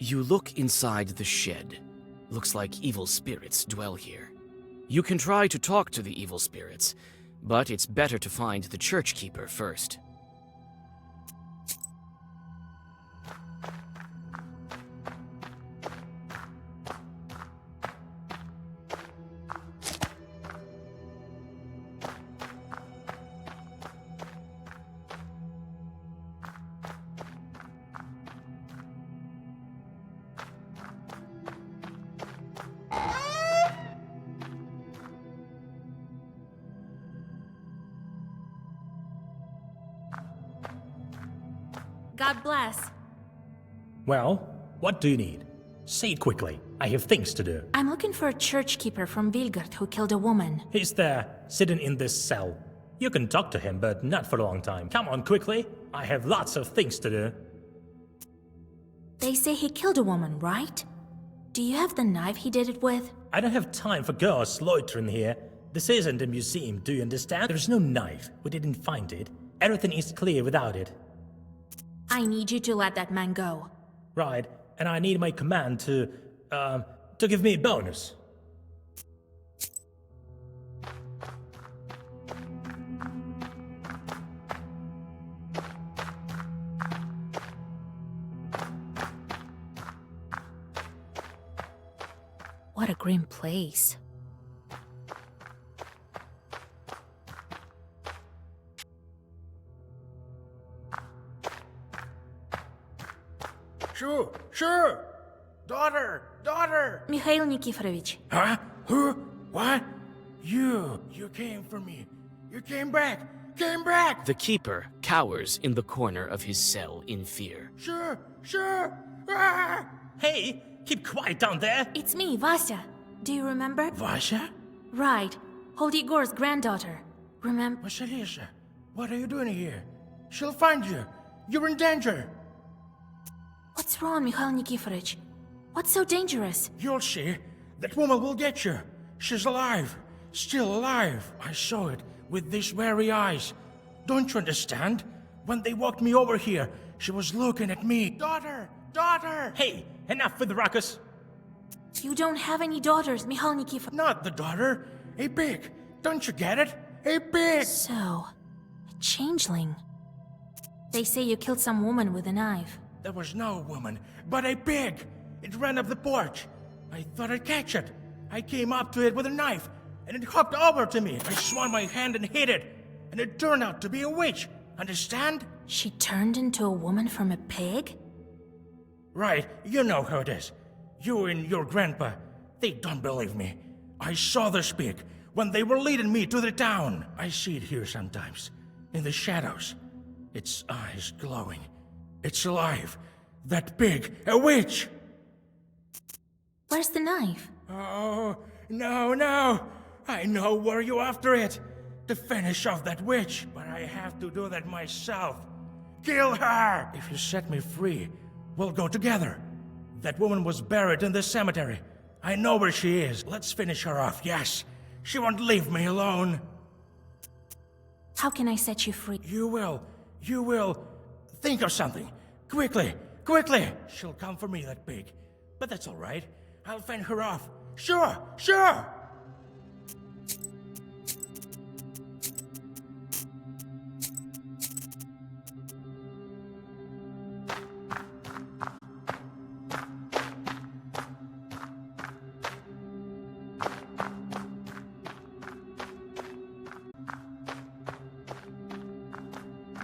You look inside the shed. Looks like evil spirits dwell here. You can try to talk to the evil spirits, but it's better to find the church keeper first. God bless. Well, what do you need? Say it quickly. I have things to do. I'm looking for a church keeper from Vilgard who killed a woman. He's there, sitting in this cell. You can talk to him, but not for a long time. Come on, quickly. I have lots of things to do. They say he killed a woman, right? Do you have the knife he did it with? I don't have time for girls loitering here. This isn't a museum, do you understand? There's no knife. We didn't find it. Everything is clear without it. I need you to let that man go. Right, and I need my command to give me a bonus. What a grim place. Sure. Daughter. Mikhail Nikiforovich. Huh? Who? What? You came for me. You came back. The keeper cowers in the corner of his cell in fear. Sure. Ah! Hey, keep quiet down there. It's me, Vasya. Do you remember? Vasya? Right. Old Igor's granddaughter. Remember? Vasilisa, what are you doing here? She'll find you. You're in danger. What's wrong, Mikhail Nikiforovich? What's so dangerous? You'll see. That woman will get you. She's alive. Still alive. I saw it with these very eyes. Don't you understand? When they walked me over here, she was looking at me. Daughter! Hey, enough with the ruckus. You don't have any daughters, Mikhail Nikiforovich. Not the daughter. A pig. Don't you get it? A pig! So, a changeling. They say you killed some woman with a knife. There was no woman, but a pig. It ran up the porch. I thought I'd catch it. I came up to it with a knife, and it hopped over to me. I swung my hand and hit it, and it turned out to be a witch. Understand? She turned into a woman from a pig? Right, you know how it is. You and your grandpa, they don't believe me. I saw this pig when they were leading me to the town. I see it here sometimes, in the shadows. Its eyes glowing. It's alive. That pig, a witch! Where's the knife? Oh, no. I know where you're after it. To finish off that witch, but I have to do that myself. Kill her! If you set me free, we'll go together. That woman was buried in the cemetery. I know where she is. Let's finish her off, yes. She won't leave me alone. How can I set you free? You will. Think of something. Quickly. She'll come for me, that pig. But that's all right. I'll fend her off. Sure.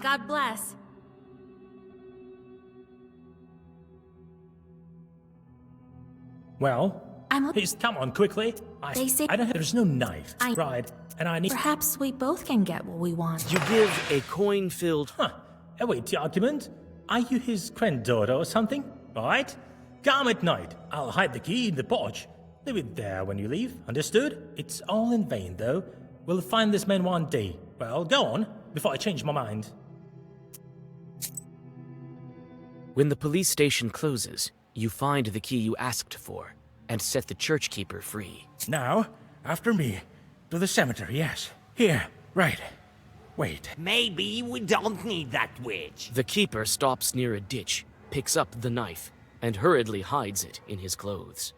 God bless. Well, I'm please come on quickly. They say- I don't have. There's no knife, I- right? And I need. Perhaps we both can get what we want. You give a coin-filled... Huh. Await the argument. Are you his granddaughter or something? All right. Come at night. I'll hide the key in the porch. Leave it there when you leave. Understood? It's all in vain, though. We'll find this man one day. Well, go on before I change my mind. When the police station closes, you find the key you asked for and set the church keeper free. Now, after me, to the cemetery, yes. Here, right. Wait. Maybe we don't need that witch. The keeper stops near a ditch, picks up the knife, and hurriedly hides it in his clothes.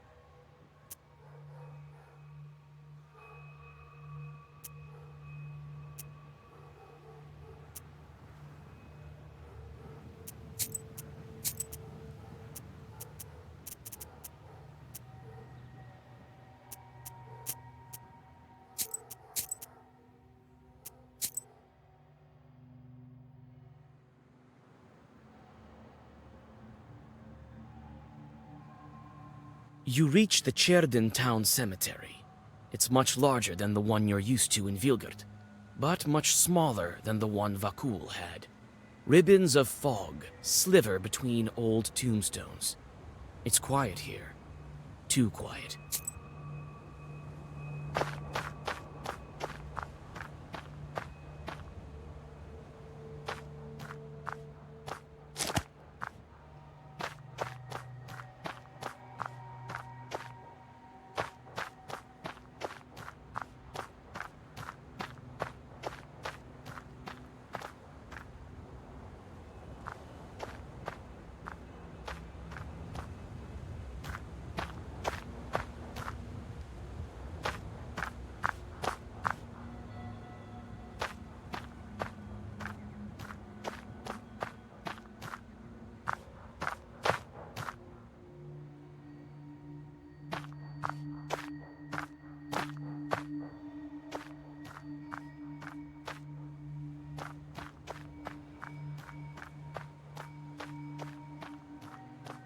You reach the Cherden town cemetery. It's much larger than the one you're used to in Vilgard, but much smaller than the one Vakul had. Ribbons of fog sliver between old tombstones. It's quiet here. Too quiet.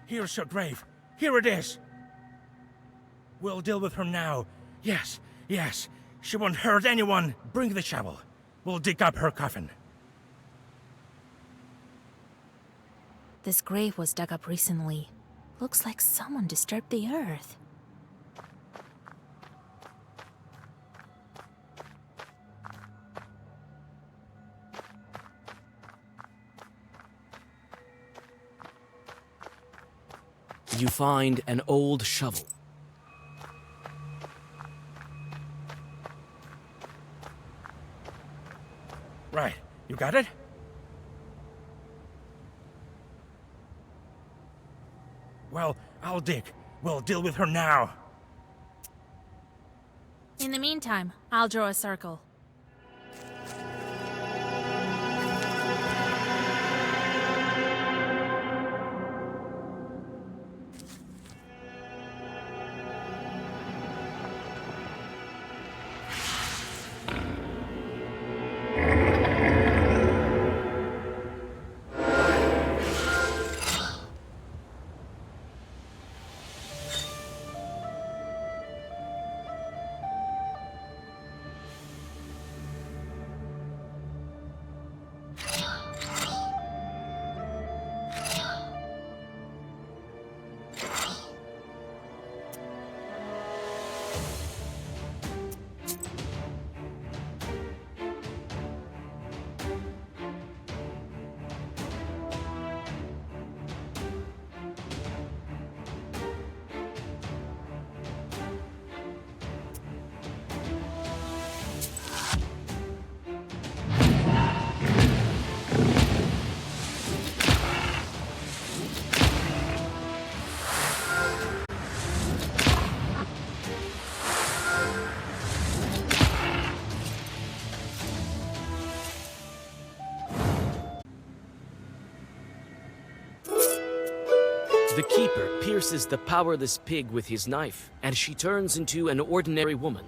Here's her grave. Here it is. We'll deal with her now. Yes. She won't hurt anyone. Bring the shovel. We'll dig up her coffin. This grave was dug up recently. Looks like someone disturbed the earth. You find an old shovel. Right. You got it? Well, I'll dig. We'll deal with her now. In the meantime, I'll draw a circle. The keeper pierces the powerless pig with his knife, and she turns into an ordinary woman.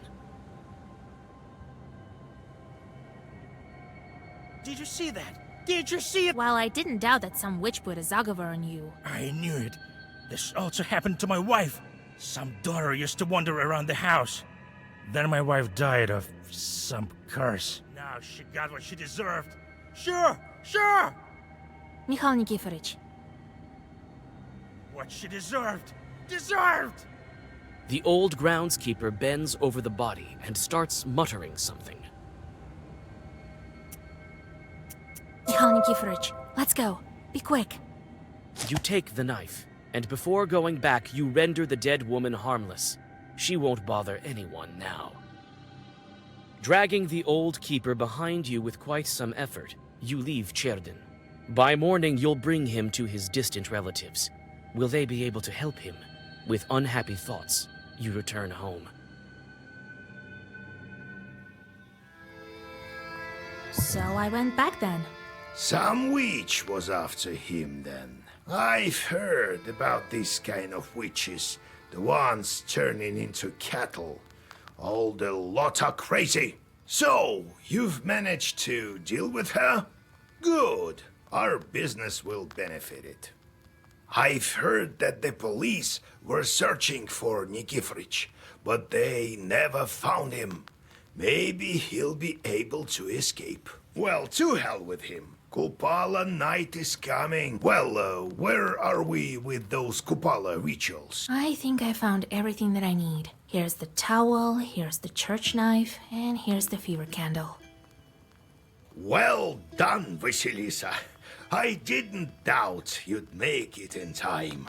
Did you see that? Did you see it? Well, I didn't doubt that some witch put a Zagavar on you. I knew it. This also happened to my wife. Some daughter used to wander around the house. Then my wife died of some curse. Now she got what she deserved. Sure! Mikhail Nikiforovich, What she deserved! Deserved! The old groundskeeper bends over the body and starts muttering something. Mikhail Nikiforovich, let's go. Be quick. You take the knife, and before going back, you render the dead woman harmless. She won't bother anyone now. Dragging the old keeper behind you with quite some effort, you leave Cherdyn. By morning, you'll bring him to his distant relatives. Will they be able to help him? With unhappy thoughts, you return home. So I went back then. Some witch was after him then. I've heard about this kind of witches, the ones turning into cattle. All the lot are crazy. So, you've managed to deal with her? Good. Our business will benefit it. I've heard that the police were searching for Nikiforovich, but they never found him. Maybe he'll be able to escape. Well, to hell with him. Kupala night is coming. Well, where are we with those Kupala rituals? I think I found everything that I need. Here's the towel, here's the church knife, and here's the fever candle. Well done, Vasilisa. I didn't doubt you'd make it in time.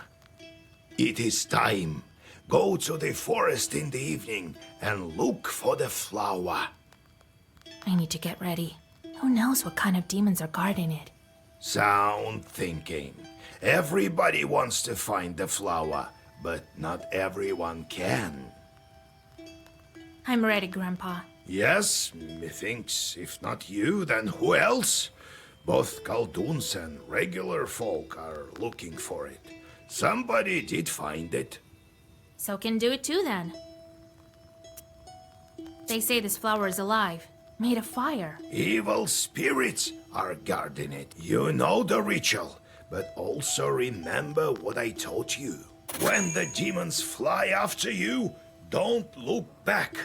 It is time. Go to the forest in the evening and look for the flower. I need to get ready. Who knows what kind of demons are guarding it? Sound thinking. Everybody wants to find the flower, but not everyone can. I'm ready, Grandpa. Yes, methinks if not you, then who else? Both Kalduns and regular folk are looking for it. Somebody did find it. So can do it too then. They say this flower is alive, made of fire. Evil spirits are guarding it. You know the ritual, but also remember what I taught you. When the demons fly after you, don't look back.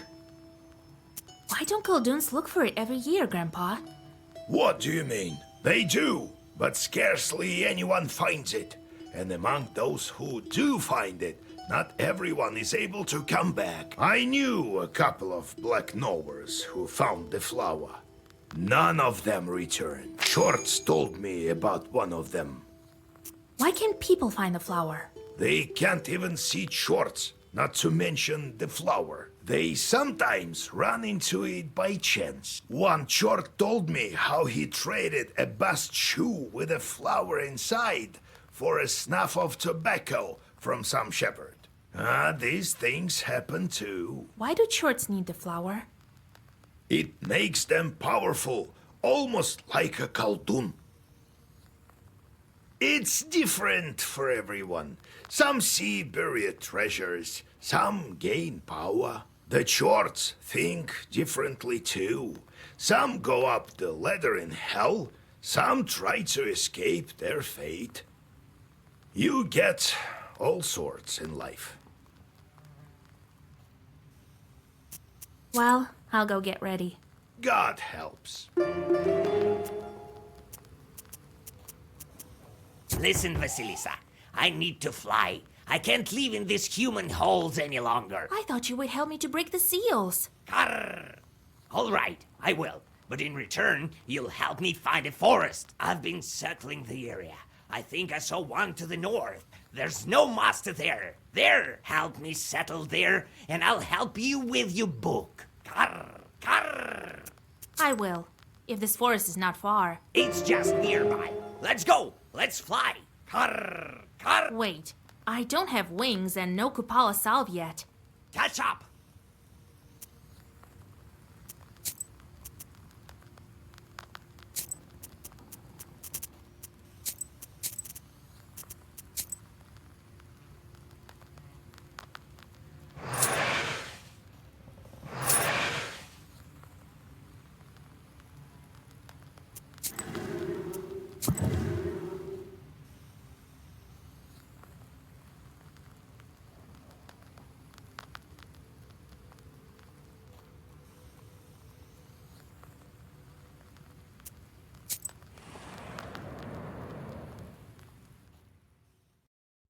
Why don't Kalduns look for it every year, Grandpa? What do you mean? They do, but scarcely anyone finds it. And among those who do find it, not everyone is able to come back. I knew a couple of Black Knowers who found the flower. None of them returned. Shorts told me about one of them. Why can't people find the flower? They can't even see Shorts, not to mention the flower. They sometimes run into it by chance. One Short told me how he traded a bast shoe with a flower inside for a snuff of tobacco from some shepherd. These things happen too. Why do shorts need the flower? It makes them powerful, almost like a Khaldun. It's different for everyone. Some see buried treasures, some gain power. The shorts think differently too. Some go up the ladder in hell, some try to escape their fate. You get all sorts in life. Well, I'll go get ready. God helps. Listen, Vasilisa, I need to fly. I can't live in these human holes any longer. I thought you would help me to break the seals. Carr. All right, I will. But in return, you'll help me find a forest. I've been circling the area. I think I saw one to the north. There's no master there. There, help me settle there, and I'll help you with your book. Carr. Carr. I will, if this forest is not far. It's just nearby. Let's go. Let's fly. Carr. Carr. Wait, I don't have wings and no Kupala salve yet. Catch up.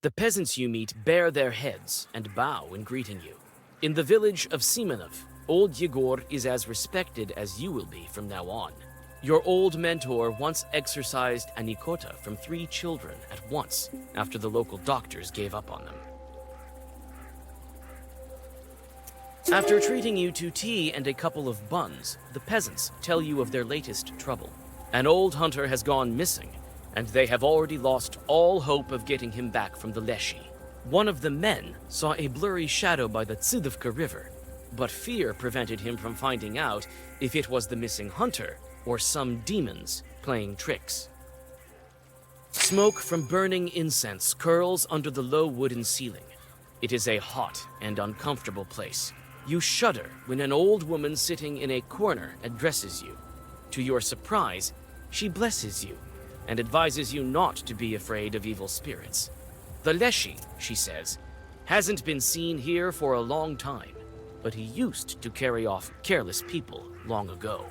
The peasants you meet bare their heads and bow in greeting you. In the village of Simonov, old Yegor is as respected as you will be from now on. Your old mentor once exorcised a Nikota from 3 children at once after the local doctors gave up on them. After treating you to tea and a couple of buns, the peasants tell you of their latest trouble. An old hunter has gone missing, and they have already lost all hope of getting him back from the Leshy. One of the men saw a blurry shadow by the Tsidovka River, but fear prevented him from finding out if it was the missing hunter or some demons playing tricks. Smoke from burning incense curls under the low wooden ceiling. It is a hot and uncomfortable place. You shudder when an old woman sitting in a corner addresses you. To your surprise, she blesses you and advises you not to be afraid of evil spirits. The Leshy, she says, hasn't been seen here for a long time, but he used to carry off careless people long ago.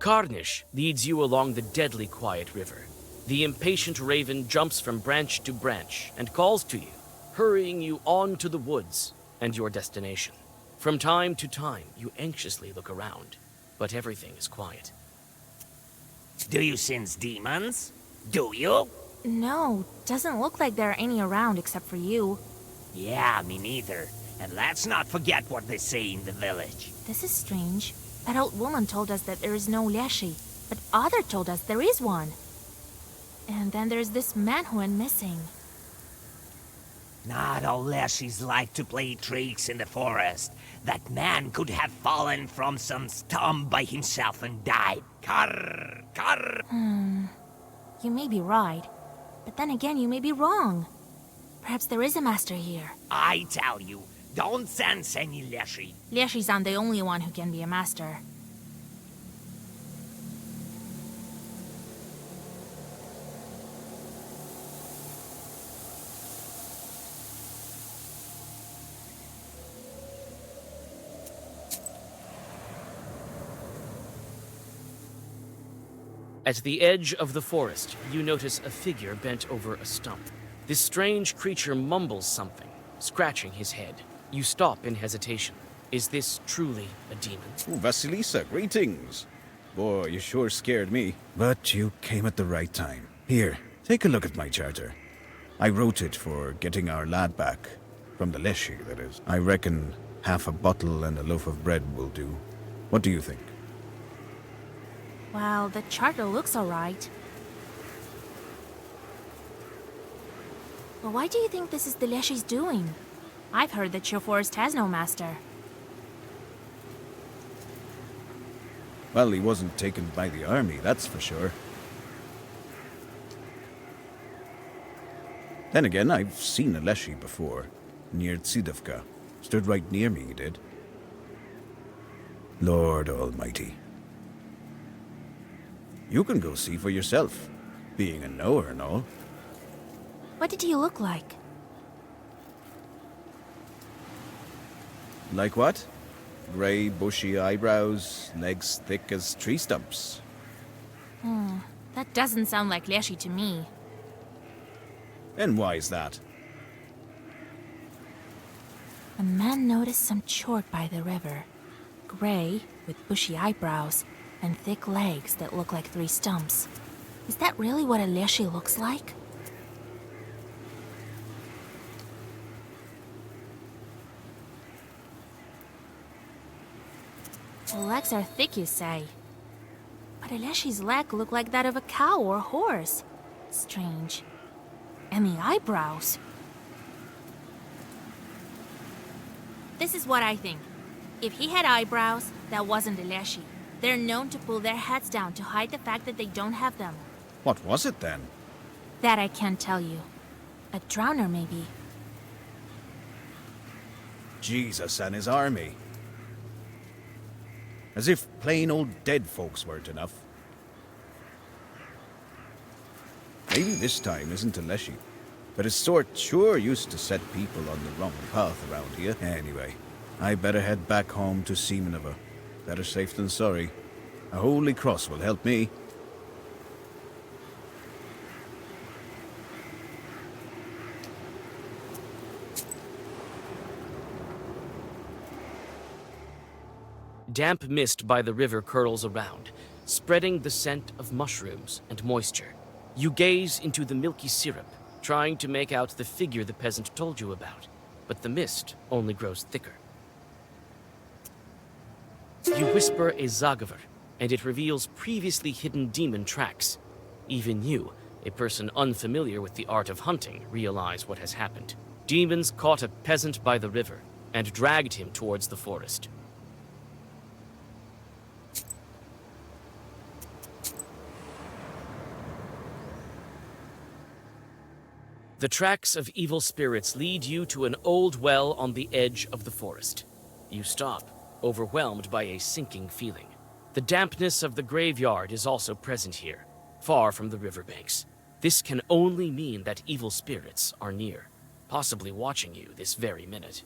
Karnish leads you along the deadly quiet river. The impatient raven jumps from branch to branch and calls to you, hurrying you on to the woods and your destination. From time to time, you anxiously look around, but everything is quiet. Do you sense demons? Do you? No, doesn't look like there are any around except for you. Yeah, me neither. And let's not forget what they say in the village. This is strange. That old woman told us that there is no Leshy, but Other told us there is one. And then there's this man who went missing. Not all Leshies like to play tricks in the forest. That man could have fallen from some stump by himself and died. Karr, karr. You may be right, but then again you may be wrong. Perhaps there is a master here. I tell you, don't sense any Leshy. Leshies aren't the only one who can be a master. At the edge of the forest, you notice a figure bent over a stump. This strange creature mumbles something, scratching his head. You stop in hesitation. Is this truly a demon? Ooh, Vasilisa, greetings. Boy, you sure scared me. But you came at the right time. Here, take a look at my charter. I wrote it for getting our lad back. From the Leshy, that is. I reckon half a bottle and a loaf of bread will do. What do you think? Well, the charter looks alright. But why do you think this is the Leshy's doing? I've heard that your forest has no master. Well, he wasn't taken by the army, that's for sure. Then again, I've seen a Leshy before, near Tsidovka. Stood right near me, he did. Lord Almighty. You can go see for yourself, being a knower and all. What did he look like? Like what? Grey, bushy eyebrows, legs thick as tree stumps. That doesn't sound like Leshy to me. And why is that? A man noticed some chort by the river. Gray, with bushy eyebrows, and thick legs that look like three stumps. Is that really what a Leshy looks like? The legs are thick, you say. But a Leshy's leg look like that of a cow or horse. Strange. And the eyebrows. This is what I think. If he had eyebrows, that wasn't a Leshy. They're known to pull their heads down to hide the fact that they don't have them. What was it then? That I can't tell you. A drowner, maybe. Jesus and his army. As if plain old dead folks weren't enough. Maybe this time isn't a Leshy, but his sort sure used to set people on the wrong path around here. Anyway, I better head back home to Semenova. Better safe than sorry. A holy cross will help me. Damp mist by the river curls around, spreading the scent of mushrooms and moisture. You gaze into the milky syrup, trying to make out the figure the peasant told you about, but the mist only grows thicker. You whisper a Zagaver, and it reveals previously hidden demon tracks. Even you, a person unfamiliar with the art of hunting, realize what has happened. Demons caught a peasant by the river and dragged him towards the forest. The tracks of evil spirits lead you to an old well on the edge of the forest. You stop, overwhelmed by a sinking feeling. The dampness of the graveyard is also present here, far from the riverbanks. This can only mean that evil spirits are near, possibly watching you this very minute.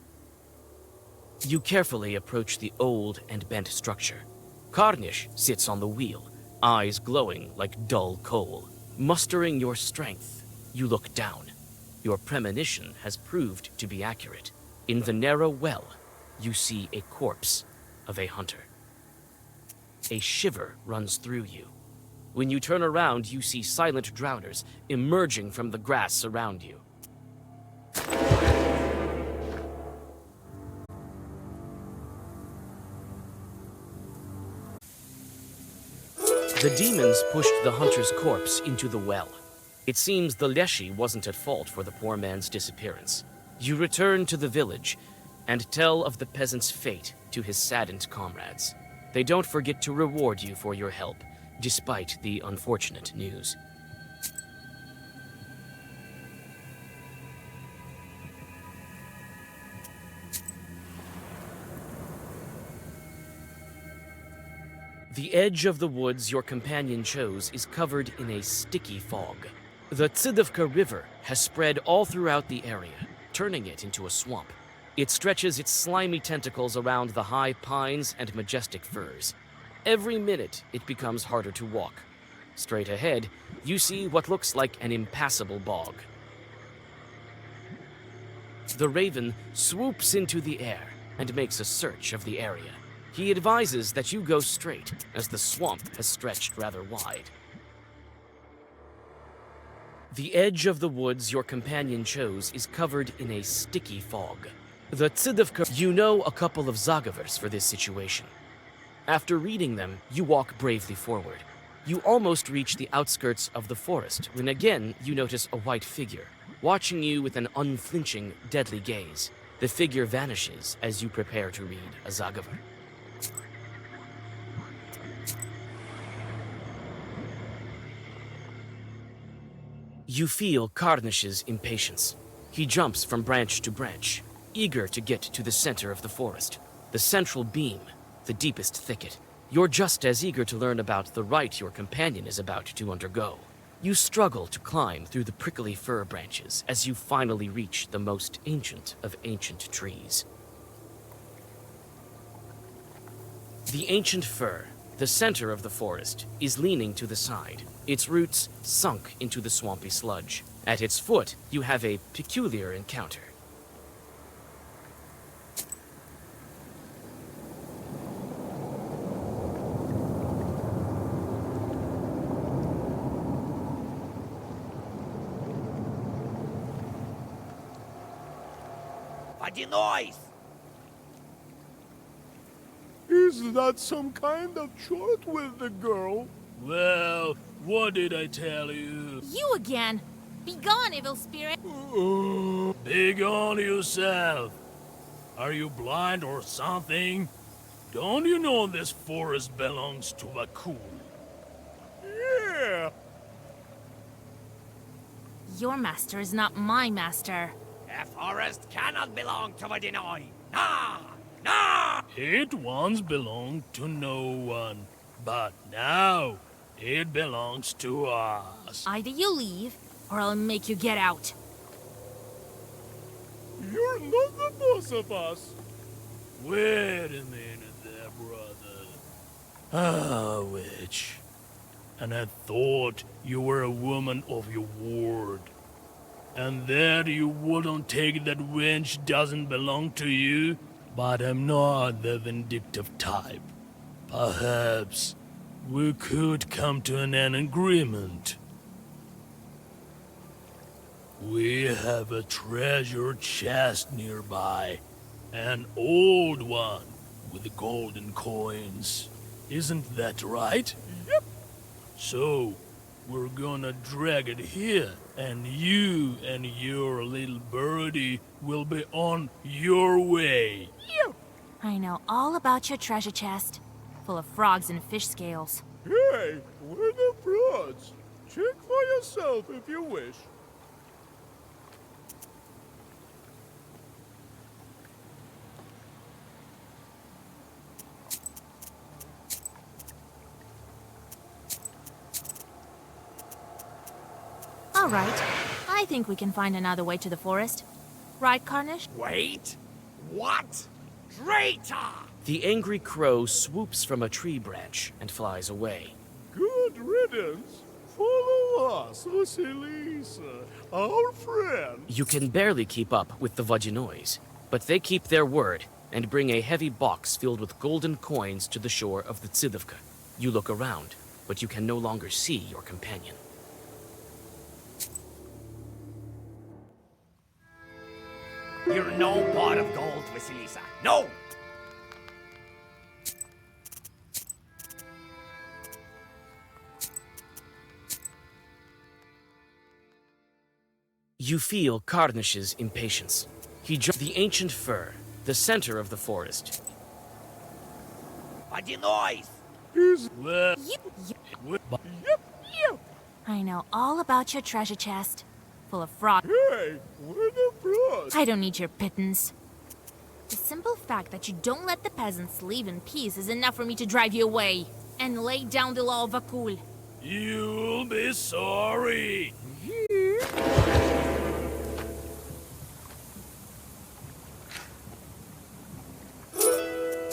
You carefully approach the old and bent structure. Karnish sits on the wheel, eyes glowing like dull coal. Mustering your strength, you look down. Your premonition has proved to be accurate. In the narrow well, you see a corpse of a hunter. A shiver runs through you. When you turn around, you see silent drowners emerging from the grass around you. The demons pushed the hunter's corpse into the well. It seems the Leshy wasn't at fault for the poor man's disappearance. You return to the village and tell of the peasant's fate to his saddened comrades. They don't forget to reward you for your help, despite the unfortunate news. The edge of the woods your companion chose is covered in a sticky fog. The Tsidovka River has spread all throughout the area, turning it into a swamp. It stretches its slimy tentacles around the high pines and majestic firs. Every minute, it becomes harder to walk. Straight ahead, you see what looks like an impassable bog. The Raven swoops into the air and makes a search of the area. He advises that you go straight, as the swamp has stretched rather wide. The edge of the woods your companion chose is covered in a sticky fog. The Tzidovka, you know a couple of Zagavers for this situation. After reading them, you walk bravely forward. You almost reach the outskirts of the forest when again you notice a white figure, watching you with an unflinching, deadly gaze. The figure vanishes as you prepare to read a Zagaver. You feel Karnish's impatience. He jumps from branch to branch, eager to get to the center of the forest, the central beam, the deepest thicket. You're just as eager to learn about the rite your companion is about to undergo. You struggle to climb through the prickly fir branches as you finally reach the most ancient of ancient trees. The ancient fir, the center of the forest, is leaning to the side, its roots sunk into the swampy sludge. At its foot, you have a peculiar encounter. What the noise? Is that some kind of short with the girl? Well, what did I tell you? You again! Begone, evil spirit! Big on yourself. Are you blind or something? Don't you know this forest belongs to Vakul? Yeah. Your master is not my master. A forest cannot belong to Vadinoi. Nah! Nah! It once belonged to no one, but now it belongs to us. Either you leave, or I'll make you get out. You're not the boss of us. Wait a minute there, brother. Ah, witch. And I thought you were a woman of your word. And that you wouldn't take that wench doesn't belong to you? But I'm not the vindictive type. Perhaps we could come to an agreement. We have a treasure chest nearby. An old one with golden coins. Isn't that right? Yep. So, we're gonna drag it here, and you and your little birdie will be on your way. I know all about your treasure chest, full of frogs and fish scales. Hey, we're the frauds. Check for yourself if you wish. All right, I think we can find another way to the forest. Right, Karnish? Wait! What? Traitor! The angry crow swoops from a tree branch and flies away. Good riddance. Follow us, Vasilisa, our friend. You can barely keep up with the Vajinois, but they keep their word and bring a heavy box filled with golden coins to the shore of the Tzidovka. You look around, but you can no longer see your companion. You're no pot of gold, Vasilisa. No! You feel Karnish's impatience. He jumps the ancient fir, the center of the forest. What the noise? I know all about your treasure chest, full of frogs. Hey, we're the frauds. I don't need your pittance. The simple fact that you don't let the peasants leave in peace is enough for me to drive you away and lay down the law of Vakul. You'll be sorry.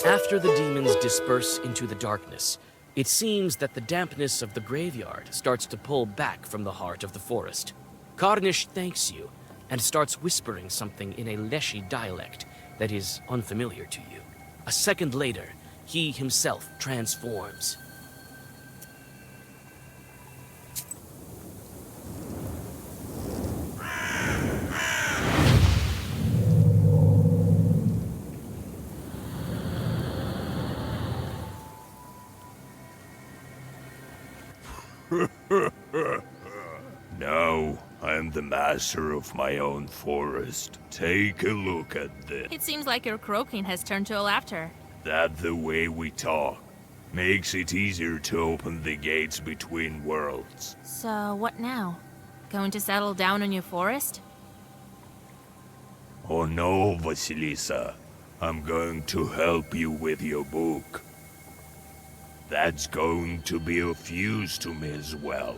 After the demons disperse into the darkness, it seems that the dampness of the graveyard starts to pull back from the heart of the forest. Karnish thanks you and starts whispering something in a Leshy dialect that is unfamiliar to you. A second later, he himself transforms. the master of my own forest. Take a look at this. It seems like your croaking has turned to a laughter. That the way we talk makes it easier to open the gates between worlds. So, what now? Going to settle down in your forest? Oh no, Vasilisa. I'm going to help you with your book. That's going to be of use to me as well.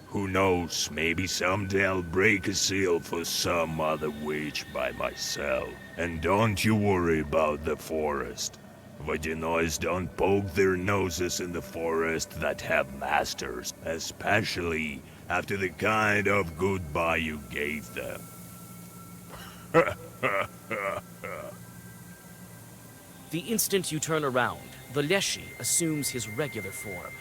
Who knows, maybe someday I'll break a seal for some other witch by myself. And don't you worry about the forest. Vodinois don't poke their noses in the forest that have masters, especially after the kind of goodbye you gave them. The instant you turn around, the Leshy assumes his regular form.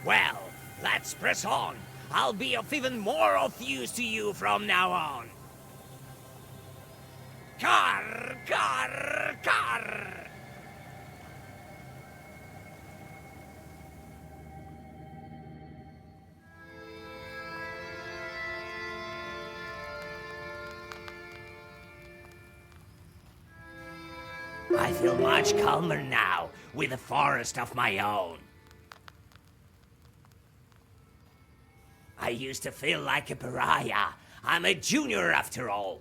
Well, let's press on. I'll be of even more of use to you from now on. Kar, kar, kar. I feel much calmer now, with a forest of my own. I used to feel like a pariah. I'm a junior after all.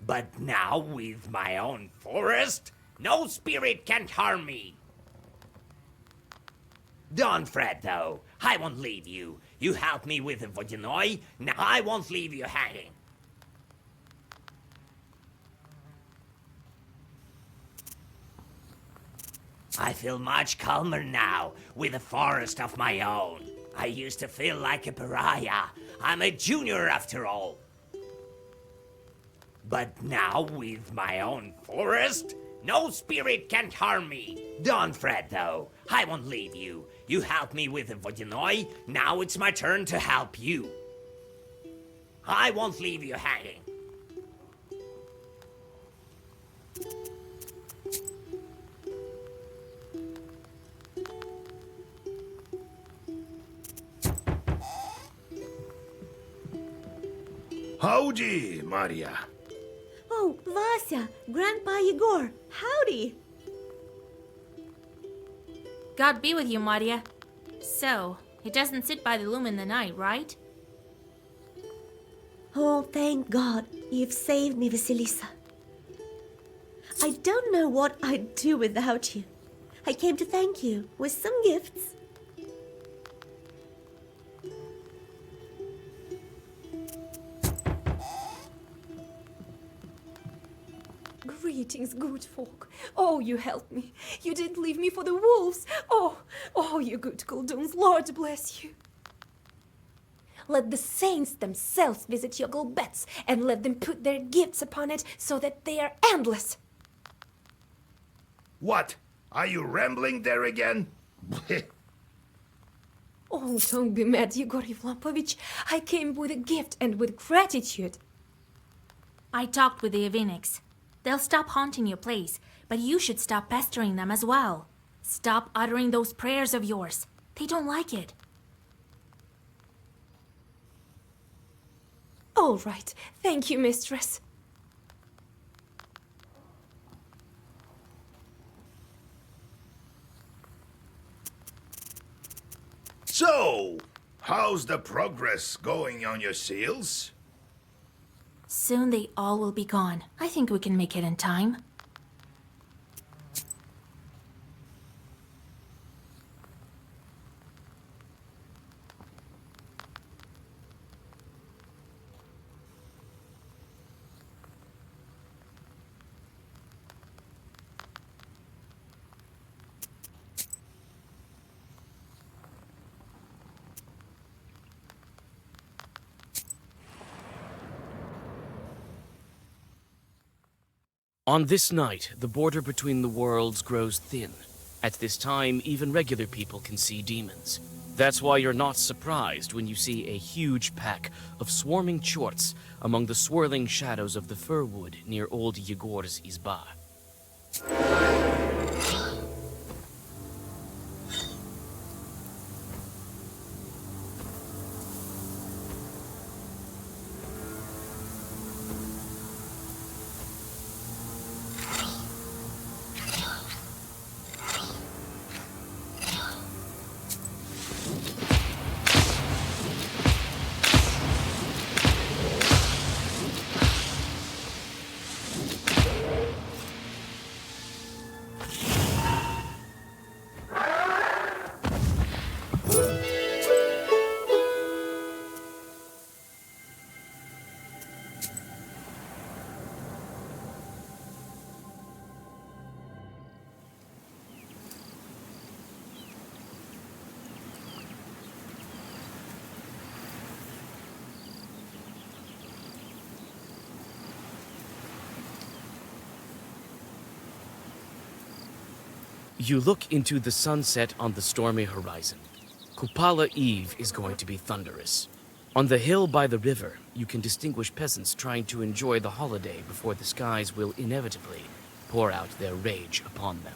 But now, with my own forest, no spirit can harm me. Don't fret, though. I won't leave you. You helped me with the Vodinoi, now I won't leave you hanging. I feel much calmer now, with a forest of my own. I used to feel like a pariah. I'm a junior after all. But now, with my own forest, no spirit can harm me. Don't fret, though. I won't leave you. You helped me with the Vodinoi, now it's my turn to help you. I won't leave you hanging. Howdy, Maria. Oh, Vasya, Grandpa Yegor, howdy. God be with you, Maria. So, he doesn't sit by the loom in the night, right? Oh, thank God, you've saved me, Vasilisa. I don't know what I'd do without you. I came to thank you with some gifts. Greetings, good folk. Oh, you helped me. You didn't leave me for the wolves. Oh, you good Kulduns. Lord bless you. Let the saints themselves visit your beds, and let them put their gifts upon it so that they are endless. What? Are you rambling there again? Oh, don't be mad, Yegor Yevlapovich. I came with a gift and with gratitude. I talked with the Aviniks. They'll stop haunting your place, but you should stop pestering them as well. Stop uttering those prayers of yours. They don't like it. All right. Thank you, mistress. So, how's the progress going on your seals? Soon they all will be gone. I think we can make it in time. On this night, the border between the worlds grows thin. At this time, even regular people can see demons. That's why you're not surprised when you see a huge pack of swarming chorts among the swirling shadows of the fir wood near old Yegor's izba. You look into the sunset on the stormy horizon. Kupala Eve is going to be thunderous. On the hill by the river, you can distinguish peasants trying to enjoy the holiday before the skies will inevitably pour out their rage upon them.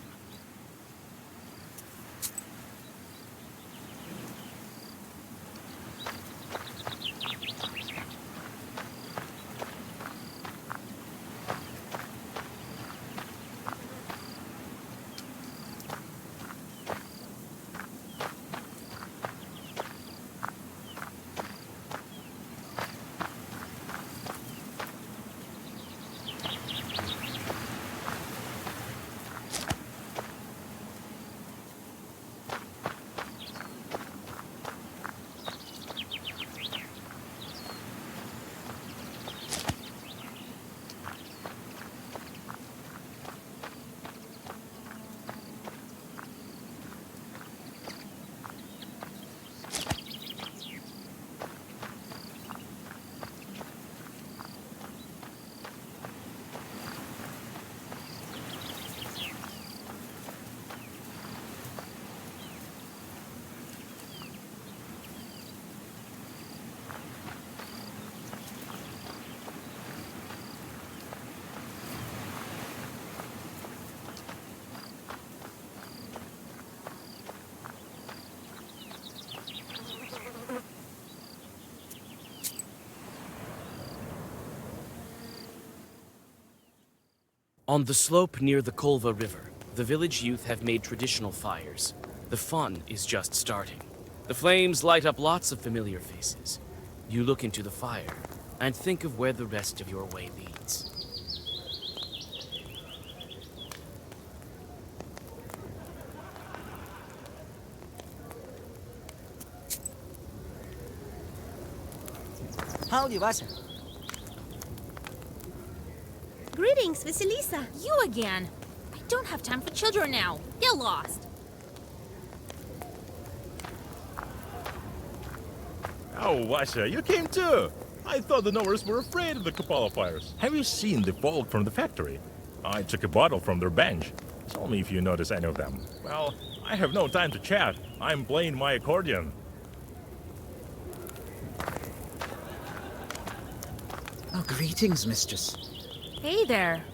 On the slope near the Kolva River, the village youth have made traditional fires. The fun is just starting. The flames light up lots of familiar faces. You look into the fire and think of where the rest of your way leads. Howdy, Vasia. Greetings, Vasilisa. You again! I don't have time for children now. They're lost. Oh, Vasia, you came too. I thought the Knowers were afraid of the Kupala fires. Have you seen the folk from the factory? I took a bottle from their bench. Tell me if you notice any of them. Well, I have no time to chat. I'm playing my accordion. Oh, greetings, mistress. Hey there.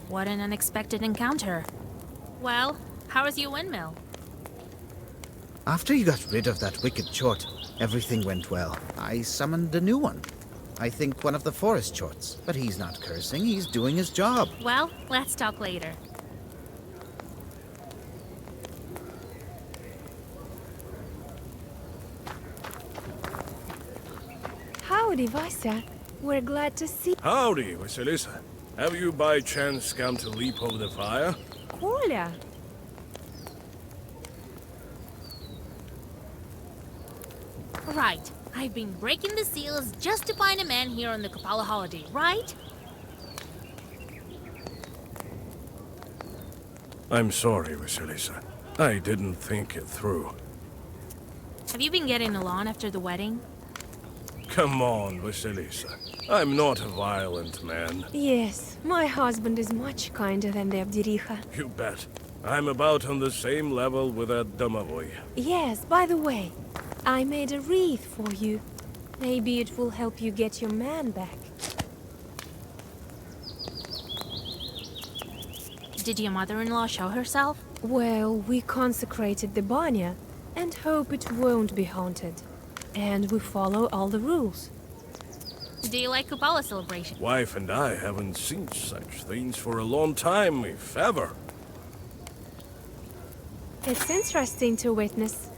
What an unexpected encounter. Well, how is your windmill? After you got rid of that wicked chort, everything went well. I summoned a new one. I think one of the forest chorts. But he's not cursing, he's doing his job. Well, let's talk later. Howdy, Vasia. We're glad to see... Howdy, Vasilisa. Have you by chance come to leap over the fire? Kolya. Right. I've been breaking the seals just to find a man here on the Kupala holiday, right? I'm sorry, Vasilisa. I didn't think it through. Have you been getting along after the wedding? Come on, Vasilisa. I'm not a violent man. Yes, my husband is much kinder than the Abdiricha. You bet. I'm about on the same level with that Domovoy. Yes, by the way, I made a wreath for you. Maybe it will help you get your man back. Did your mother-in-law show herself? Well, we consecrated the banya and hope it won't be haunted. And we follow all the rules. Do you like Kupala celebration? Wife and I haven't seen such things for a long time, if ever. It's interesting to witness.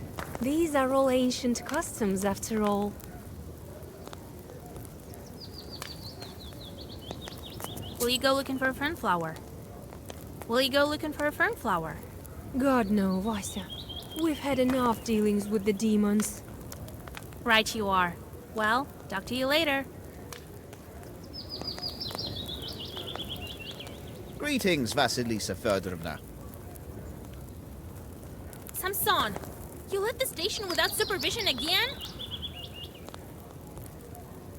These are all ancient customs, after all. Will you go looking for a fernflower? Will you go looking for a fernflower? God no, Vasia. We've had enough dealings with the demons. Right you are. Well, talk to you later. Greetings, Vasilisa Fedorovna. Samson, you left the station without supervision again?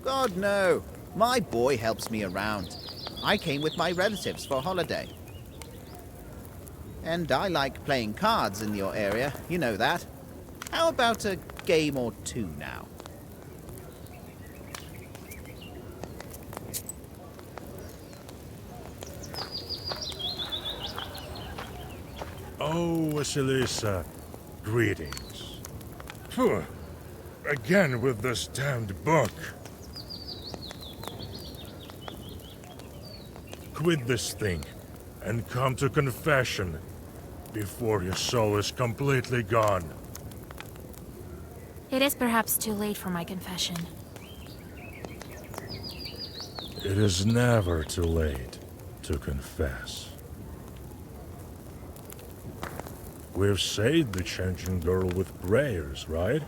God, no. My boy helps me around. I came with my relatives for holiday. And I like playing cards in your area, you know that. How about a game or two now? Oh, Vasilisa, greetings. Phew, again with this damned book. Quit this thing and come to confession before your soul is completely gone. It is perhaps too late for my confession. It is never too late to confess. We've saved the Changeling Girl with prayers, right?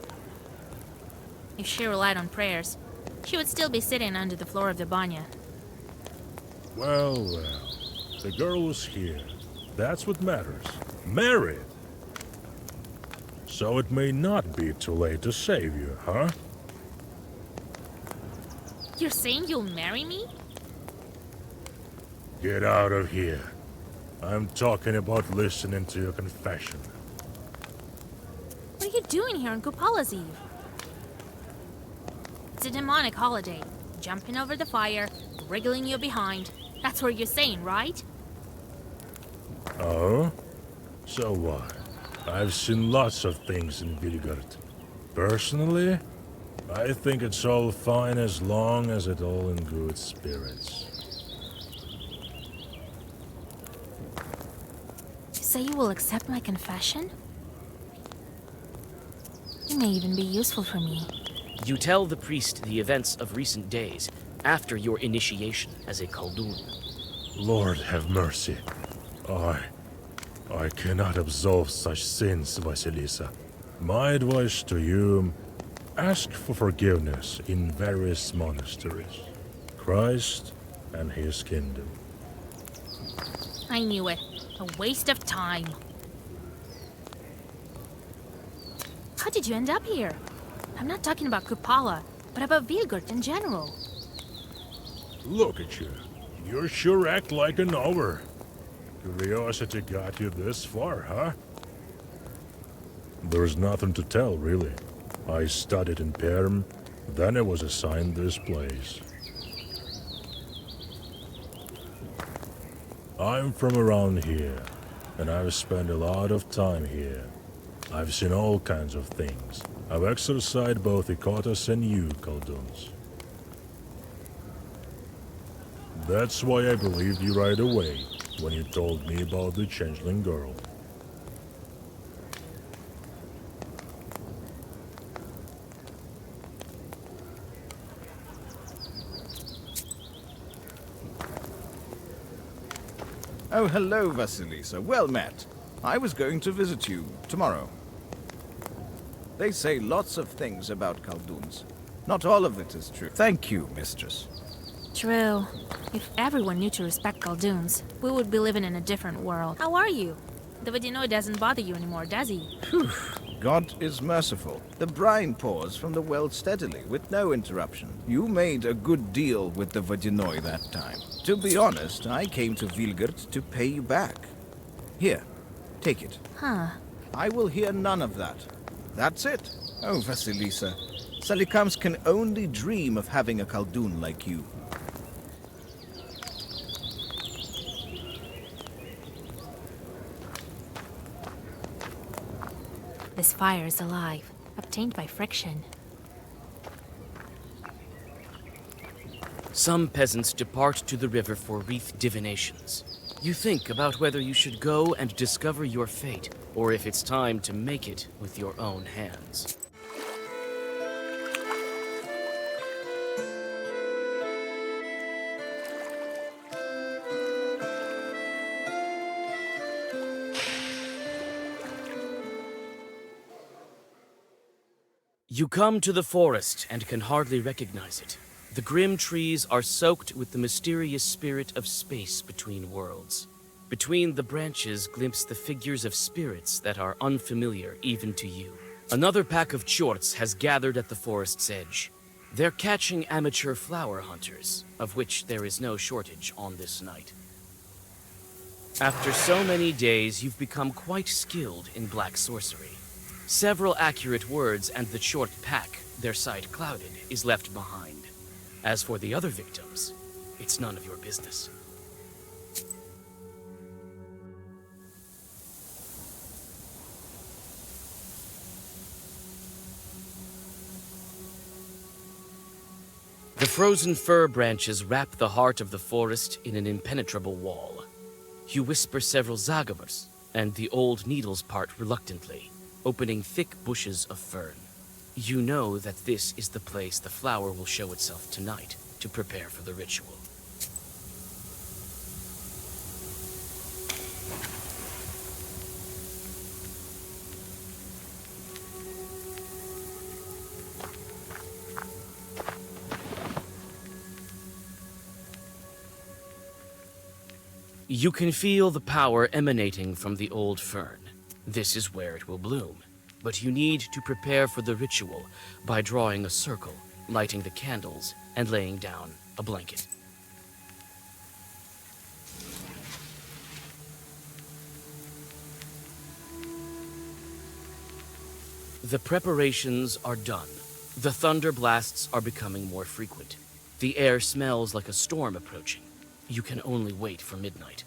If she relied on prayers, she would still be sitting under the floor of the banya. Well, the girl was here. That's what matters. Married. So it may not be too late to save you, huh? You're saying you'll marry me? Get out of here. I'm talking about listening to your confession. What are you doing here on Kupala's Eve? It's a demonic holiday. Jumping over the fire, wriggling you behind. That's what you're saying, right? Oh? So what? I've seen lots of things in Vilgard. Personally, I think it's all fine as long as it's all in good spirits. You say you will accept my confession? It may even be useful for me. You tell the priest the events of recent days after your initiation as a Khaldun. Lord have mercy. I cannot absolve such sins, Vasilisa. My advice to you, ask for forgiveness in various monasteries. Christ and his kingdom. I knew it. A waste of time. How did you end up here? I'm not talking about Kupala, but about Vilgard in general. Look at you. You sure act like a knower. Curiosity got you this far, huh? There's nothing to tell, really. I studied in Perm, then I was assigned this place. I'm from around here, and I've spent a lot of time here. I've seen all kinds of things. I've exercised both Ikotas and you, Khalduns. That's why I believed you right away when you told me about the Changeling Girl. Oh, hello, Vasilisa. Well met. I was going to visit you tomorrow. They say lots of things about Khalduns. Not all of it is true. Thank you, mistress. True. If everyone knew to respect Khalduns, we would be living in a different world. How are you? The Vodyanoi doesn't bother you anymore, does he? Phew. God is merciful. The brine pours from the well steadily, with no interruption. You made a good deal with the Vodyanoi that time. To be honest, I came to Vilgard to pay you back. Here, take it. Huh. I will hear none of that. That's it. Oh, Vasilisa. Salikams can only dream of having a Khaldun like you. This fire is alive, obtained by friction. Some peasants depart to the river for wreath divinations. You think about whether you should go and discover your fate, or if it's time to make it with your own hands. You come to the forest and can hardly recognize it. The grim trees are soaked with the mysterious spirit of space between worlds. Between the branches glimpse the figures of spirits that are unfamiliar even to you. Another pack of Chorts has gathered at the forest's edge. They're catching amateur flower hunters, of which there is no shortage on this night. After so many days, you've become quite skilled in black sorcery. Several accurate words and the short pack, their sight clouded, is left behind. As for the other victims, it's none of your business. The frozen fir branches wrap the heart of the forest in an impenetrable wall. You whisper several zagavers, and the old needles part reluctantly, opening thick bushes of fern. You know that this is the place the flower will show itself tonight to prepare for the ritual. You can feel the power emanating from the old fern. This is where it will bloom. But you need to prepare for the ritual by drawing a circle, lighting the candles, and laying down a blanket. The preparations are done. The thunder blasts are becoming more frequent. The air smells like a storm approaching. You can only wait for midnight.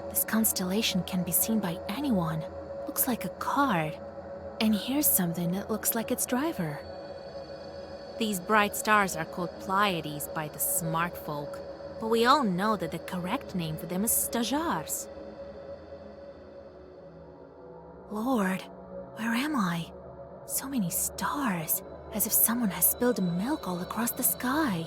This constellation can be seen by anyone. Looks like a card. And here's something that looks like its driver. These bright stars are called Pleiades by the smart folk, but we all know that the correct name for them is Stajars. Lord, where am I? So many stars, as if someone has spilled milk all across the sky.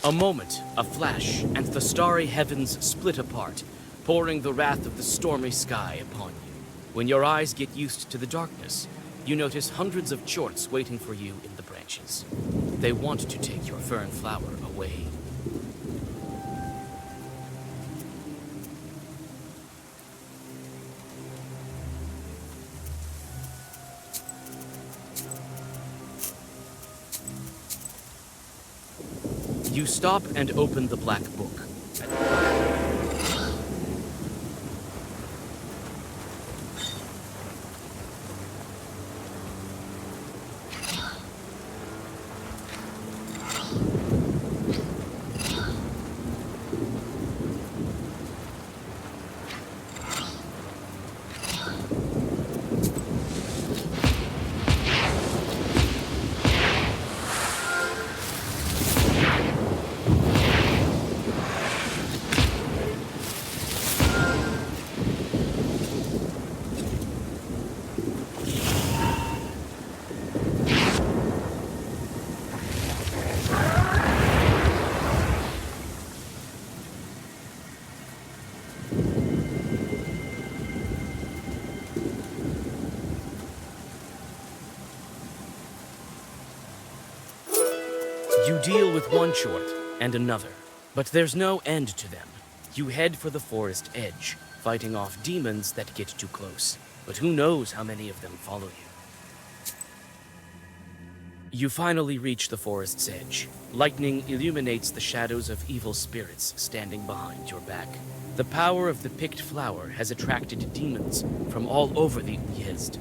A moment, a flash, and the starry heavens split apart, pouring the wrath of the stormy sky upon you. When your eyes get used to the darkness, you notice hundreds of chorts waiting for you in the branches. They want to take your fern flower away. You stop and open the black book. You deal with one chort and another, but there's no end to them. You head for the forest edge, fighting off demons that get too close. But who knows how many of them follow you. You finally reach the forest's edge. Lightning illuminates the shadows of evil spirits standing behind your back. The power of the picked flower has attracted demons from all over the Uyezd.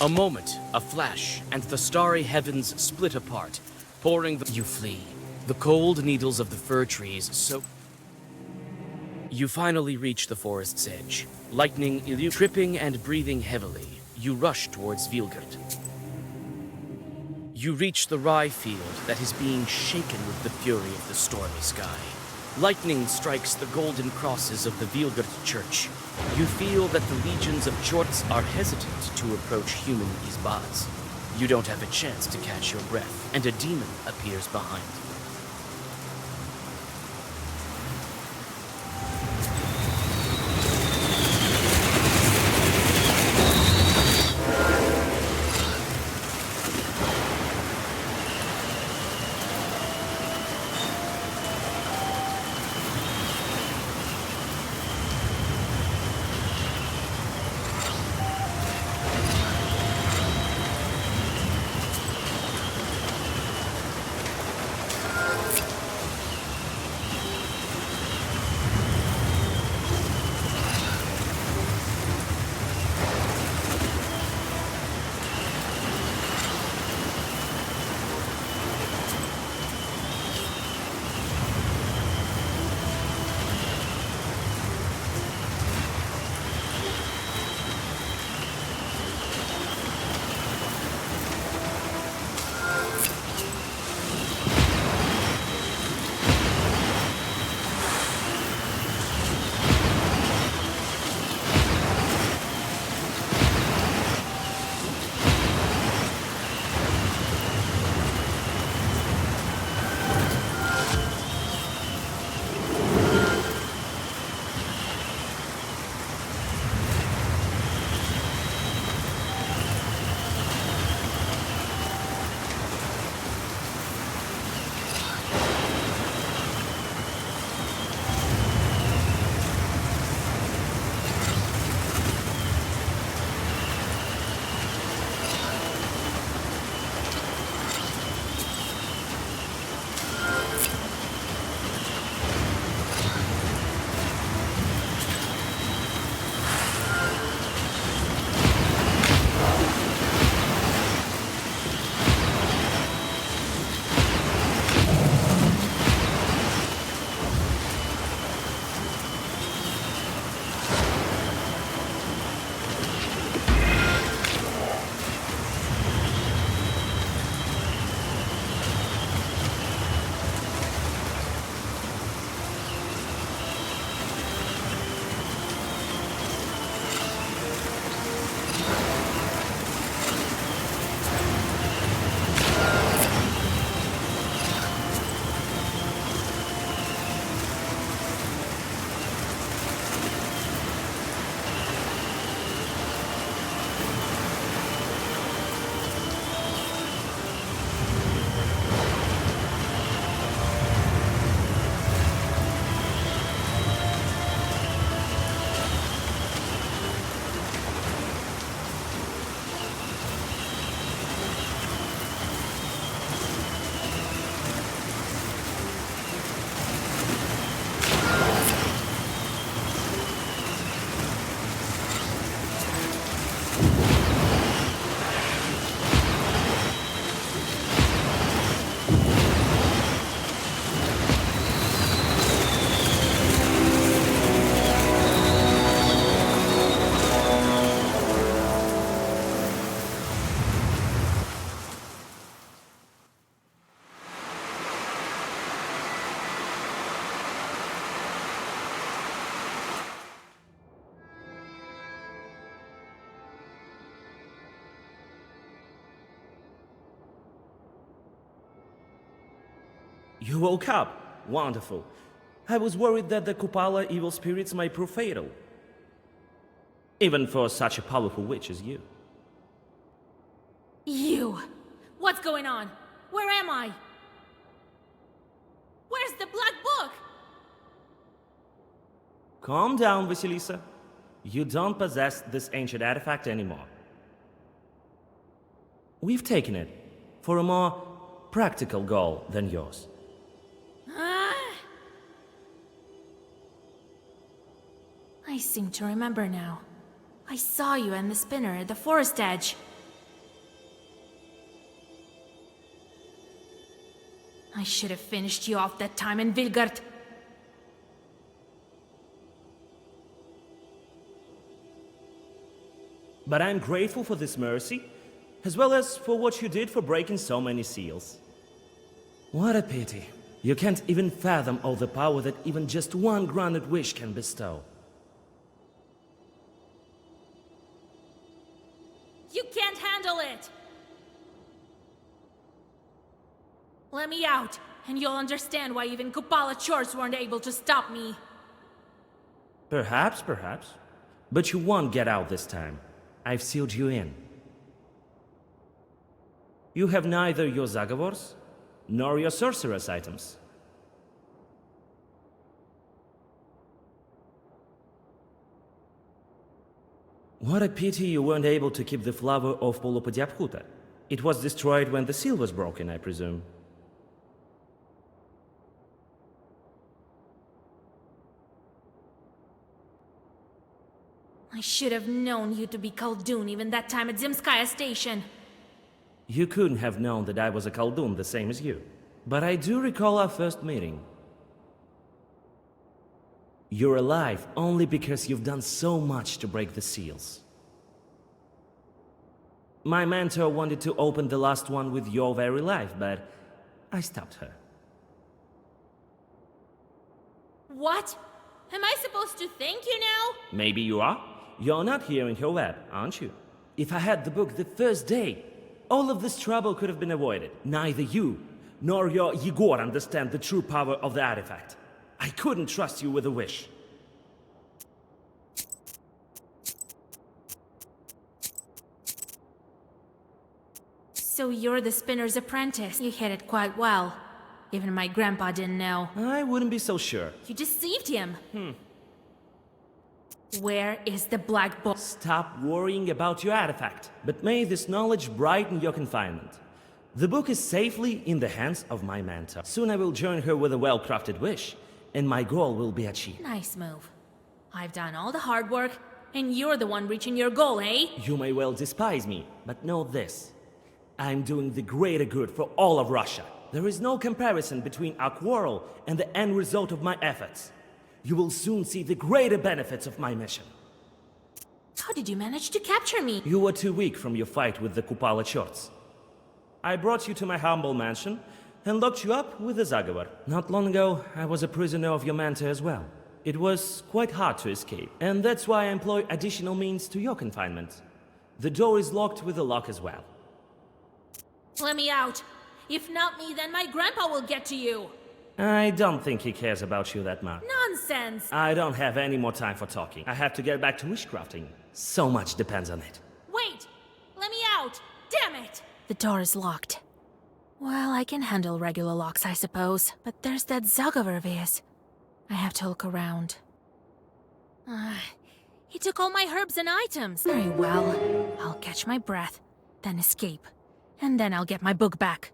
A moment, a flash, and the starry heavens split apart, pouring the... You flee. The cold needles of the fir trees so... You finally reach the forest's edge. Lightning tripping and breathing heavily, you rush towards Vilgard. You reach the rye field that is being shaken with the fury of the stormy sky. Lightning strikes the golden crosses of the Vilgard church. You feel that the legions of Chorts are hesitant to approach human Izbaz. You don't have a chance to catch your breath, and a demon appears behind you. You woke up. Wonderful. I was worried that the Kupala evil spirits might prove fatal. Even for such a powerful witch as you. You! What's going on? Where am I? Where's the Black Book? Calm down, Vasilisa. You don't possess this ancient artifact anymore. We've taken it for a more practical goal than yours. I seem to remember now. I saw you and the spinner at the forest edge. I should have finished you off that time in Vilgard. But I'm grateful for this mercy, as well as for what you did for breaking so many seals. What a pity. You can't even fathom all the power that even just one granted wish can bestow. You can't handle it! Let me out, and you'll understand why even Kupala chores weren't able to stop me. Perhaps. But you won't get out this time. I've sealed you in. You have neither your Zagavors, nor your sorceress items. What a pity you weren't able to keep the flower of Polopodiaphuta. It was destroyed when the seal was broken, I presume. I should have known you to be Khaldun even that time at Zemskaya Station. You couldn't have known that I was a Khaldun the same as you. But I do recall our first meeting. You're alive only because you've done so much to break the seals. My mentor wanted to open the last one with your very life, but I stopped her. What? Am I supposed to thank you now? Maybe you are. You're not here in her web, aren't you? If I had the book the first day, all of this trouble could have been avoided. Neither you nor your Yegor understand the true power of the artifact. I couldn't trust you with a wish. So you're the spinner's apprentice. You hid it quite well. Even my grandpa didn't know. I wouldn't be so sure. You deceived him. Where is the Black Book? Stop worrying about your artifact. But may this knowledge brighten your confinement. The book is safely in the hands of my mentor. Soon I will join her with a well-crafted wish, and my goal will be achieved. Nice move. I've done all the hard work, and you're the one reaching your goal, eh? You may well despise me, but know this. I'm doing the greater good for all of Russia. There is no comparison between our quarrel and the end result of my efforts. You will soon see the greater benefits of my mission. How did you manage to capture me? You were too weak from your fight with the Kupala Chorts. I brought you to my humble mansion and locked you up with the Zagavar. Not long ago, I was a prisoner of your mentor as well. It was quite hard to escape, and that's why I employ additional means to your confinement. The door is locked with a lock as well. Let me out. If not me, then my grandpa will get to you. I don't think he cares about you that much. Nonsense! I don't have any more time for talking. I have to get back to witchcrafting. So much depends on it. Wait! Let me out! Damn it! The door is locked. Well, I can handle regular locks, I suppose. But there's that Zagavar of his. I have to look around. He took all my herbs and items. Very well. I'll catch my breath, then escape. And then I'll get my book back.